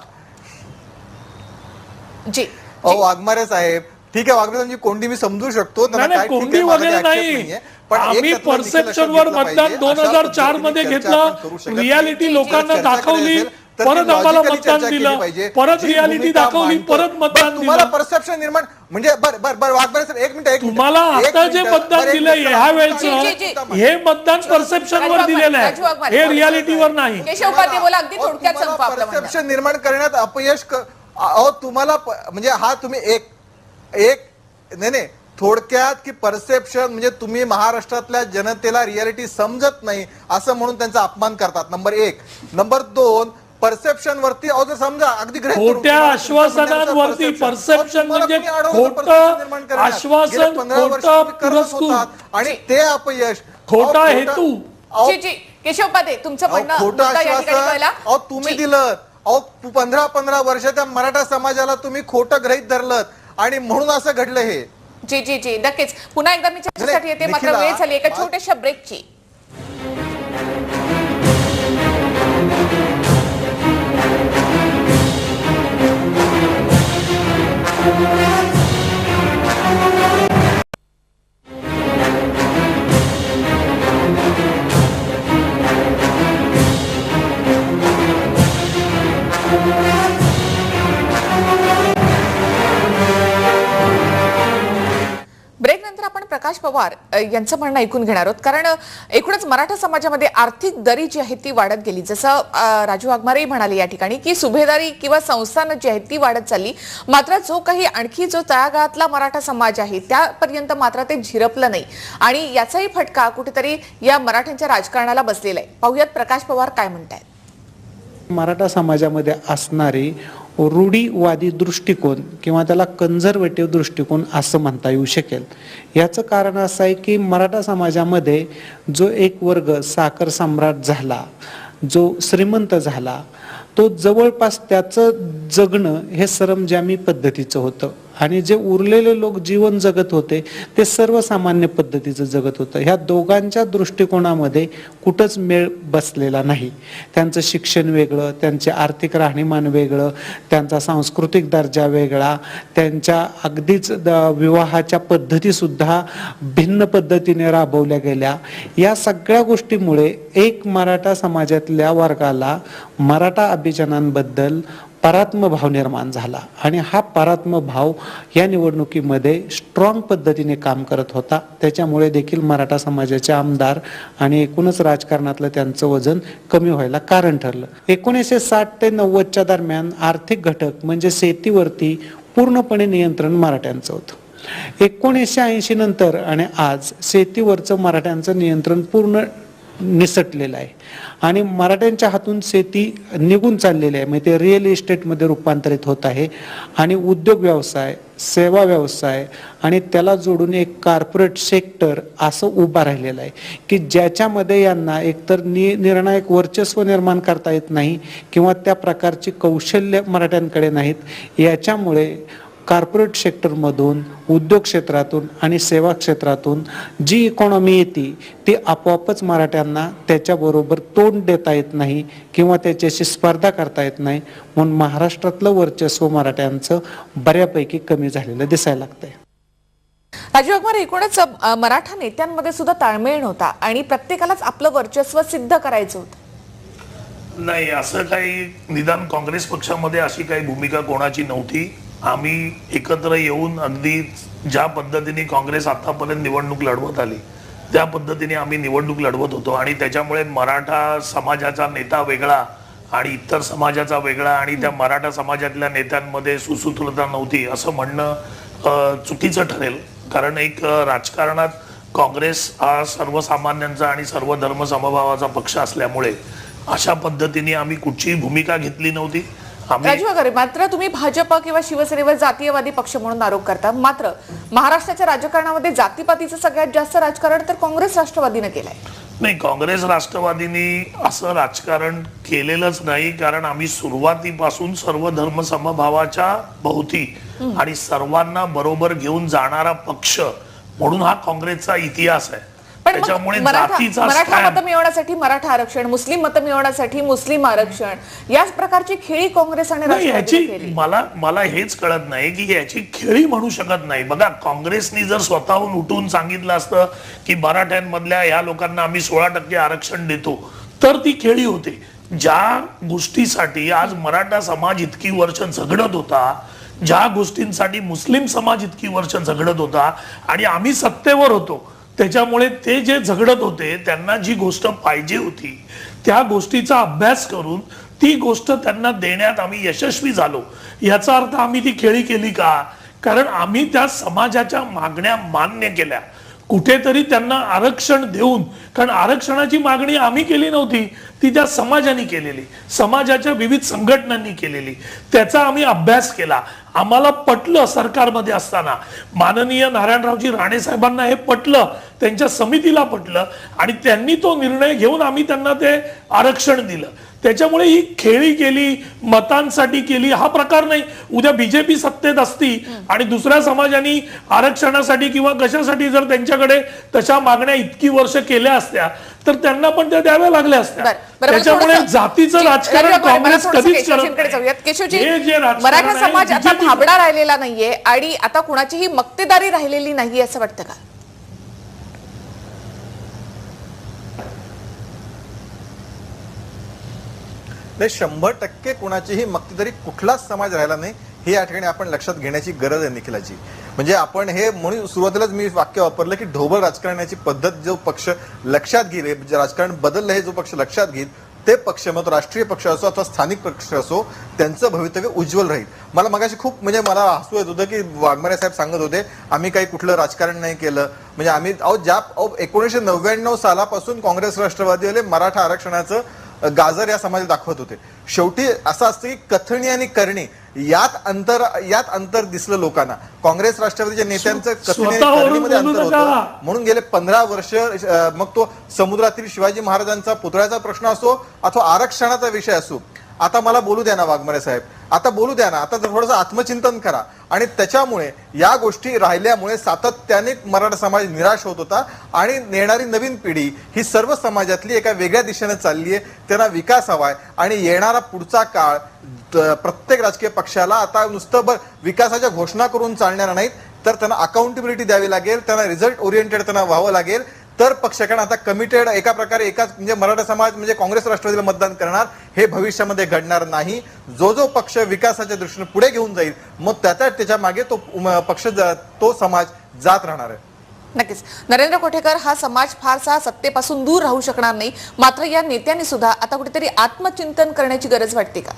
जी अहो वाघमारे साहेब, ठीक आहे, वाघमारे साहेबांची कोंडी मी समजू शकतो, त्यांना नाही, काय ठीक आहे, कोंडी मला वगैरे काही आक्षेप नाही. नाहीये. पण एक आम्ही त्यातलं देखील परसेप्शन लक्षात वर घेतलं मतदान पाहिजे. 2004 अशा मध्ये पद्धतीने घेतलं. चर्चा आपण करू शकत नाही. रियालिटी लोकांना चर्चा करायची दाखवली, असेल तर परत ती आम्हाला logically मतदान चर्चा केली दिलं, पाहिजे. परत जी रियालिटी भूमिका दाखवली, मांडतो. परत मतदान पण तुम्हाला दिलं. परसेप्शन निर्माण म्हणजे बर वाघमारे साहेब एक मिनिट तुम्हाला आता जे मतदान दिलंय ह्या वेळेचं हे मतदान परसेप्शन वर दिलेलं राजू आहे, वाघमारे, हे रियालिटीवर नाही. केशव उपाध्ये बोला, अगदी थोडक्यात संपवा आपलं म्हणणं. परसेप्शन निर्माण करण्यात अपयश अहो तुम्हाला म्हणजे हा तुम्ही एक नाही थोडक्यात की परसेप्शन म्हणजे तुम्ही महाराष्ट्रातल्या जनतेला रियालिटी समजत नाही असं म्हणून त्यांचा अपमान करतात. नंबर 1. नंबर 2, परसेप्शन वरती अहो जर समजा अगदी खोट्या आश्वासनांवरती परसेप्शन म्हणजे खोटं आश्वासन, खोटं पुरस्कृत आणि ते अपयश, खोटा हेतू. जी जी केशव उपाध्ये, तुमचं म्हणणं खोटं मुद्दा या ठिकाणी आश्वासन कळला. अहो तुम्ही जी. दिलं. अहो 15 वर्षाच्या मराठा समाजाला तुम्ही खोटं गृहीत धरलं आणि म्हणून असं घडलं हे. जी जी जी नक्कीच. पुन्हा एकदा मी चर्चेसाठी येते, मात्र निखिला, वेळ झाली एका छोट्याशा ब्रेकची. ब्रेक नंतर आपण प्रकाश पवार यांचं म्हणणं ऐकून घेणार आहोत, कारण एकूणच मराठा समाजामध्ये आर्थिक दरी जी आहे ती वाढत गेली. जसं राजू वाघमारे म्हणाले या ठिकाणी की सुभेदारी किंवा संस्थानं जी आहेत ती वाढत चालली, मात्र जो काही आणखी जो तळागाळातला मराठा समाज आहे त्यापर्यंत मात्र ते झिरपलं नाही आणि याचाही फटका कुठेतरी या मराठ्यांच्या राजकारणाला बसलेला आहे. पाहुयात प्रकाश पवार काय म्हणतायत. मराठा समाजामध्ये असणारी रूढीवादी दृष्टिकोन किंवा त्याला कन्झर्वेटिव्ह दृष्टिकोन असं म्हणता येऊ शकेल. याचं कारण असं आहे की मराठा समाजामध्ये जो एक वर्ग साखर सम्राट झाला, जो श्रीमंत झाला, तो जवळपास त्याचं जगणं हे सरंजामी पद्धतीचं होतं आणि जे उरलेले लोक जीवन जगत होते ते सर्वसामान्य पद्धतीचं जगत होतं. ह्या दोघांच्या दृष्टिकोनामध्ये कुठंच मेळ बसलेला नाही. त्यांचं शिक्षण वेगळं, त्यांचे आर्थिक राहणीमान वेगळं, त्यांचा सांस्कृतिक दर्जा वेगळा, त्यांच्या अगदीच विवाहाच्या पद्धतीसुद्धा भिन्न पद्धतीने राबवल्या गेल्या. या सगळ्या गोष्टीमुळे एक मराठा समाजातल्या वर्गाला मराठा अभिजनांबद्दल परात्म भाव निर्माण झाला आणि हा परात्म भाव या निवडणुकीमध्ये स्ट्रॉंग पद्धतीने काम करत होता. त्याच्यामुळे देखील मराठा समाजाचे आमदार आणि एकूणच राजकारणातलं त्यांचं वजन कमी व्हायला कारण ठरलं. 1960 ते 90च्या दरम्यान आर्थिक घटक म्हणजे शेतीवरती पूर्णपणे नियंत्रण मराठ्यांचं होतं. 1980 नंतर आणि आज शेतीवरचं मराठ्यांचं नियंत्रण पूर्ण निसटलेलं आहे आणि मराठ्यांच्या हातून शेती निघून चाललेली आहे. म्हणजे ते रिअल इस्टेटमध्ये रूपांतरित होत आहे आणि उद्योग व्यवसाय, सेवा व्यवसाय आणि त्याला जोडून एक कॉर्पोरेट सेक्टर असं उभा राहिलेलं आहे की ज्याच्यामध्ये यांना एकतर निर्णायक वर्चस्व निर्माण करता येत नाही किंवा त्या प्रकारची कौशल्य मराठ्यांकडे नाहीत. याच्यामुळे कॉर्पोरेट सेक्टरमधून, उद्योग क्षेत्रातून आणि सेवा क्षेत्रातून जी इकॉनॉमी येते ती आपोआपच मराठ्यांना त्याच्याबरोबर तोंड देता येत नाही किंवा त्याच्याशी स्पर्धा करता येत नाही. म्हणून महाराष्ट्रातलं वर्चस्व मराठ्यांचं बऱ्यापैकी कमी झालेलं दिसायला लागतंय. राजू वाघमारे, एकूणच मराठा नेत्यांमध्ये सुद्धा ताळमेळ नव्हता आणि प्रत्येकालाच आपलं वर्चस्व सिद्ध करायचं होतं. नाही, असं काही निदान काँग्रेस पक्षामध्ये अशी काही भूमिका कोणाची नव्हती. आम्ही एकत्र येऊन अगदी ज्या पद्धतीने काँग्रेस आतापर्यंत निवडणूक लढवत आली त्या पद्धतीने आम्ही निवडणूक लढवत होतो आणि त्याच्यामुळे मराठा समाजाचा नेता वेगळा आणि इतर समाजाचा वेगळा आणि त्या मराठा समाजातल्या नेत्यांमध्ये सुसूत्रता नव्हती असं म्हणणं चुकीचं ठरेल. कारण एक राजकारणात काँग्रेस हा सर्वसामान्यांचा आणि सर्व धर्म समभावाचा पक्ष असल्यामुळे अशा पद्धतीने आम्ही कुठचीही भूमिका घेतली नव्हती राजू वगैरे मात्र तुम्ही भाजप किंवा शिवसेनेवर जातीयवादी पक्ष म्हणून आरोप करता, मात्र महाराष्ट्राच्या राजकारणामध्ये जातीपातीचं सगळ्यात जास्त राजकारण तर काँग्रेस राष्ट्रवादीने केलंय. नाही, काँग्रेस राष्ट्रवादीनी असं राजकारण केलेलंच नाही, कारण आम्ही सुरुवातीपासून सर्व धर्म समभावाच्या भोवती आणि सर्वांना बरोबर घेऊन जाणारा पक्ष म्हणून हा काँग्रेसचा इतिहास आहे. पण त्याच्यामुळे मराठा जातीचा मतं stand- मिळवण्यासाठी मराठा आरक्षण, मुस्लिम मतं मिळवण्यासाठी मुस्लिम आरक्षण, याच प्रकारची खेळी काँग्रेस आणि नाही, राष्ट्रवादीने याची केली. मला हेच कळत नाही की याची खेळी म्हणू शकत नाही. बघा, काँग्रेसनी जर स्वतःहून उठून सांगितलं असतं की मराठ्यांमधल्या ह्या लोकांना आम्ही 16% आरक्षण देतो, तर ती खेळी होते. ज्या गोष्टीसाठी आज मराठा समाज इतकी वर्ष झगडत होता, ज्या गोष्टींसाठी मुस्लिम समाज इतकी वर्ष झगडत होता आणि आम्ही सत्तेवर होतो, त्याच्यामुळे ते जे झगडत होते त्यांना जी गोष्ट पाहिजे होती त्या गोष्टीचा अभ्यास करून ती गोष्ट त्यांना देण्यात आम्ही यशस्वी झालो. याचा अर्थ आम्ही ती खेळी केली का? कारण आम्ही त्या समाजाच्या मागण्या मान्य केल्या, कुठेतरी त्यांना आरक्षण देऊन. कारण आरक्षणाची मागणी आम्ही केली नव्हती, ती त्या समाजाने केलेली, समाजाच्या विविध संघटनांनी केलेली. त्याचा आम्ही अभ्यास केला. आम्हाला पटलं, सरकारमध्ये असताना माननीय नारायणरावजी राणे साहेबांना हे पटलं, त्यांच्या समितीला पटलं आणि त्यांनी तो निर्णय घेऊन आम्ही त्यांना ते आरक्षण दिलं. त्याच्यामुळे ही खेळी केली, मतांसाठी केली हा प्रकार नाही. उद्या बीजेपी सत्तेत असती आणि दुसऱ्या समाजाने आरक्षणासाठी किंवा कशासाठी जर त्यांच्याकडे तशा मागण्या इतकी वर्ष केल्या असत्या तर त्यांना पण त्या द्याव्या लागल्या असत्या. त्याच्यामुळे जातीचं राजकारण काँग्रेस कधीच करत नाही. केशवजी, हे जे राजकारण मराठा आहे, समाज आता BJP भाबडा राहिलेला नाहीये आणि आता कुणाचीही मक्तेदारी राहिलेली नाहीये असं वाटतं का? नाही, 100% कुणाचीही मक्तेदारी कुठलाच समाज राहिला नाही हे या ठिकाणी आपण लक्षात घेण्याची गरज आहे निखिलाची. म्हणजे आपण हे म्हणून सुरुवातीलाच मी वाक्य वापरलं की ढोबळ राजकारणाची पद्धत जो पक्ष लक्षात घेईल, जे राजकारण बदललं हे जो पक्ष लक्षात घेईल ते पक्ष, मग तो राष्ट्रीय पक्ष असो अथवा स्थानिक पक्ष असो, त्यांचं भवितव्य उज्ज्वल राहील. मला मगाशी खूप म्हणजे मला हसू येत होतं की वाघमारे साहेब सांगत होते आम्ही काही कुठलं राजकारण नाही केलं. म्हणजे आम्ही 1999 सालापासून काँग्रेस राष्ट्रवादीवाले मराठा आरक्षणाचं गाजर या समाजात दाखवत होते. शेवटी असं असतं की कथनी आणि करणी यात अंतर दिसलं लोकांना. काँग्रेस राष्ट्रवादीच्या नेत्यांचं कथनी आणि करणीमध्ये अंतर होतं. म्हणून गेले 15 वर्ष मग तो समुद्रातील शिवाजी महाराजांचा पुतळ्याचा प्रश्न असो अथवा आरक्षणाचा विषय असो, आता मला बोलू द्या ना वाघमारे साहेब, आता बोलू द्या ना, आता थोडंसं आत्मचिंतन करा. आणि त्याच्यामुळे या गोष्टी राहिल्यामुळे सातत्याने मराठा समाज निराश होत होता आणि येणारी नवीन पिढी ही सर्व समाजातली एका वेगळ्या दिशेने चालली आहे. त्यांना विकास हवाय आणि येणारा पुढचा काळ प्रत्येक राजकीय पक्षाला आता नुसतं विकासाच्या घोषणा करून चालणार नाहीत, तर त्यांना अकाउंटेबिलिटी द्यावी लागेल, त्यांना रिझल्ट ओरिएंटेड त्यांना व्हावं लागेल. तर पक्षाकडे आता कमिटेड एका प्रकारे एकाच म्हणजे मराठा समाज म्हणजे काँग्रेस राष्ट्रवादीला मतदान करणार हे भविष्यामध्ये घडणार नाही. जो पक्ष विकासाच्या दृष्टीने पुढे घेऊन जाईल मग त्याच्या मागे तो पक्ष तो समाज जात राहणार आहे. नक्कीच नरेंद्र कोठेकर, हा समाज फारसा सत्तेपासून दूर राहू शकणार नाही, मात्र या नेत्यांनी सुद्धा आता कुठेतरी आत्मचिंतन करण्याची गरज वाटते का?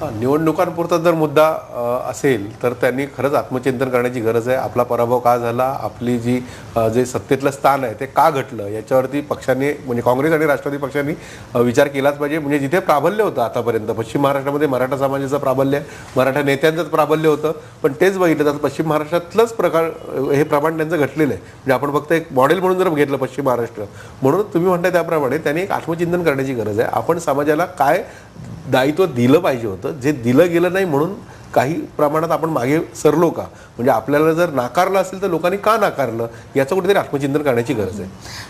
निवडणुकांपुरता जर मुद्दा असेल तर त्यांनी खरंच आत्मचिंतन करण्याची गरज आहे. आपला पराभव का झाला, आपली जे सत्तेतलं स्थान आहे ते का घटलं, याच्यावरती पक्षाने म्हणजे काँग्रेस आणि राष्ट्रवादी पक्षांनी विचार केलाच पाहिजे. म्हणजे जिथे प्राबल्य होतं आतापर्यंत पश्चिम महाराष्ट्रामध्ये मराठा समाजाचं प्राबल्य, मराठा नेत्यांचंच प्राबल्य होतं, पण तेच बघितलं तर पश्चिम महाराष्ट्रातलंच हे प्रमाण त्यांचं घटलेलं आहे. म्हणजे आपण फक्त एक मॉडेल म्हणून जर घेतलं पश्चिम महाराष्ट्र, म्हणून तुम्ही म्हणताय त्याप्रमाणे त्यांनी एक आत्मचिंतन करण्याची गरज आहे. आपण समाजाला काय दायित्व दिलं पाहिजे होतं, जे दिलं गेलं नाही म्हणून काही प्रमाणात आपण मागे सरलो का, म्हणजे आपल्याला जर नाकारलं असेल तर लोकांनी का नाकारलं याचं कुठेतरी आत्मचिंतन करण्याची गरज आहे.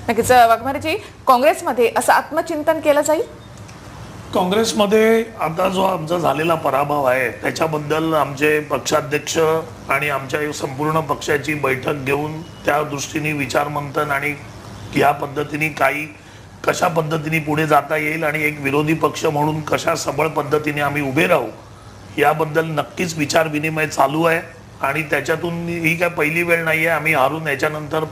नक्कीच वाघमारेजी, काँग्रेसमध्ये असं आत्मचिंतन केलं जाईल? काँग्रेसमध्ये आता जो आमचा झालेला पराभव आहे त्याच्याबद्दल आमचे पक्षाध्यक्ष आणि आमच्या संपूर्ण पक्षाची बैठक घेऊन त्या दृष्टीने विचारमंथन आणि या पद्धतीने कशा पद्धतीने पुढे जाता येईल आणि एक विरोधी पक्ष म्हणून कशा सबळ पद्धतीने आम्ही उभे राहू याबद्दल नक्कीच विचार विनिमय चालू आहे. आणि त्याच्यातून ही काय पहिली वेळ नाही आहे, आम्ही हारून याच्यानंतर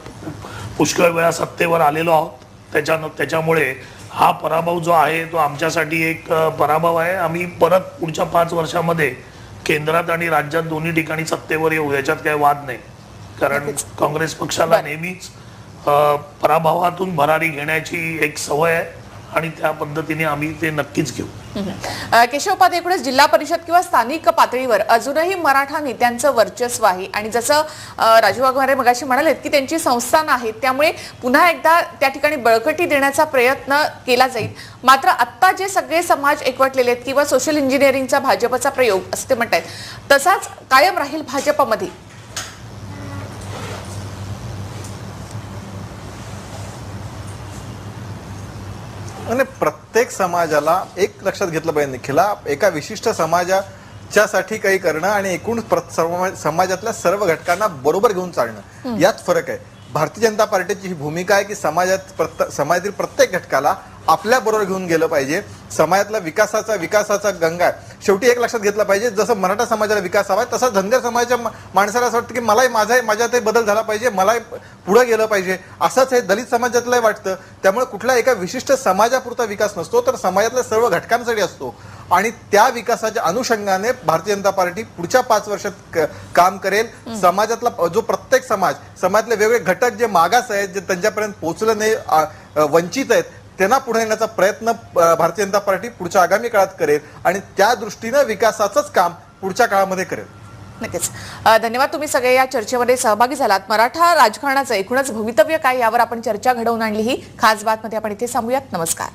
पुष्कळ वेळा सत्तेवर आलेलो आहोत. त्याच्यामुळे हा पराभव जो आहे तो आमच्यासाठी एक पराभव आहे. आम्ही परत पुढच्या 5 वर्षामध्ये केंद्रात आणि राज्यात दोन्ही ठिकाणी सत्तेवर येऊ, याच्यात काही वाद नाही. कारण काँग्रेस पक्षाला नेहमीच पराभवातून भरारी घेण्याची एक सवय आहे आणि त्या पद्धतीने आम्ही ते नक्कीच घेऊ. केशव उपाध्ये, एकूणच जिल्हा परिषद किंवा स्थानिक पातळीवर अजूनही मराठा नेत्यांचं वर्चस्व आहे आणि जसं राजू वाघमारे मगाशी म्हणालेत की त्यांची संस्थानं आहेत, त्यामुळे पुन्हा एकदा त्या ठिकाणी बळकटी देण्याचा प्रयत्न केला जाईल. मात्र आत्ता जे सगळे समाज एकवटलेले आहेत किंवा सोशल इंजिनिअरिंगचा भाजपचा प्रयोग असं ते म्हणतायत, तसाच कायम राहील भाजपमध्ये? आणि प्रत्येक समाजाला एक लक्षात घेतलं पाहिजे निखिला, एका विशिष्ट समाजाच्यासाठी काही करणं आणि एकूण समाजातल्या सर्व घटकांना बरोबर घेऊन चालणं यात फरक आहे. भारतीय जनता पार्टीची ही भूमिका आहे की समाजातील प्रत्येक घटकाला आपल्या बरोबर घेऊन गेलं पाहिजे. समाजातला विकासाचा गंगा आहे. शेवटी एक लक्षात घेतलं पाहिजे, जसं मराठा समाजाला विकास हवाय तसा धनगर समाजाच्या माणसाला असं वाटतं की मलाही माझ्यातही बदल झाला पाहिजे, मलाही पुढे गेलं पाहिजे. असंच हे दलित समाजातलं वाटतं. त्यामुळे कुठल्या एका विशिष्ट समाजापुरता विकास नसतो, तर समाजातल्या सर्व घटकांसाठी असतो आणि त्या विकासाच्या अनुषंगाने भारतीय जनता पार्टी पुढच्या 5 वर्षात काम करेल. समाजातला जो प्रत्येक समाजातले वेगवेगळे घटक जे मागास आहेत, जे त्यांच्यापर्यंत पोहोचले नाही, वंचित आहेत, त्यांना पुढे येण्याचा प्रयत्न भारतीय जनता पार्टी पुढच्या आगामी काळात करेल आणि त्या दृष्टीनं विकासाचंच काम पुढच्या काळामध्ये करेल. नक्कीच. धन्यवाद, तुम्ही सगळे या चर्चेमध्ये सहभागी झालात. मराठा राजकारणाचं एकूणच भवितव्य काय यावर आपण चर्चा घडवून आणली. ही खास बातमध्ये आपण इथे थांबूयात. नमस्कार.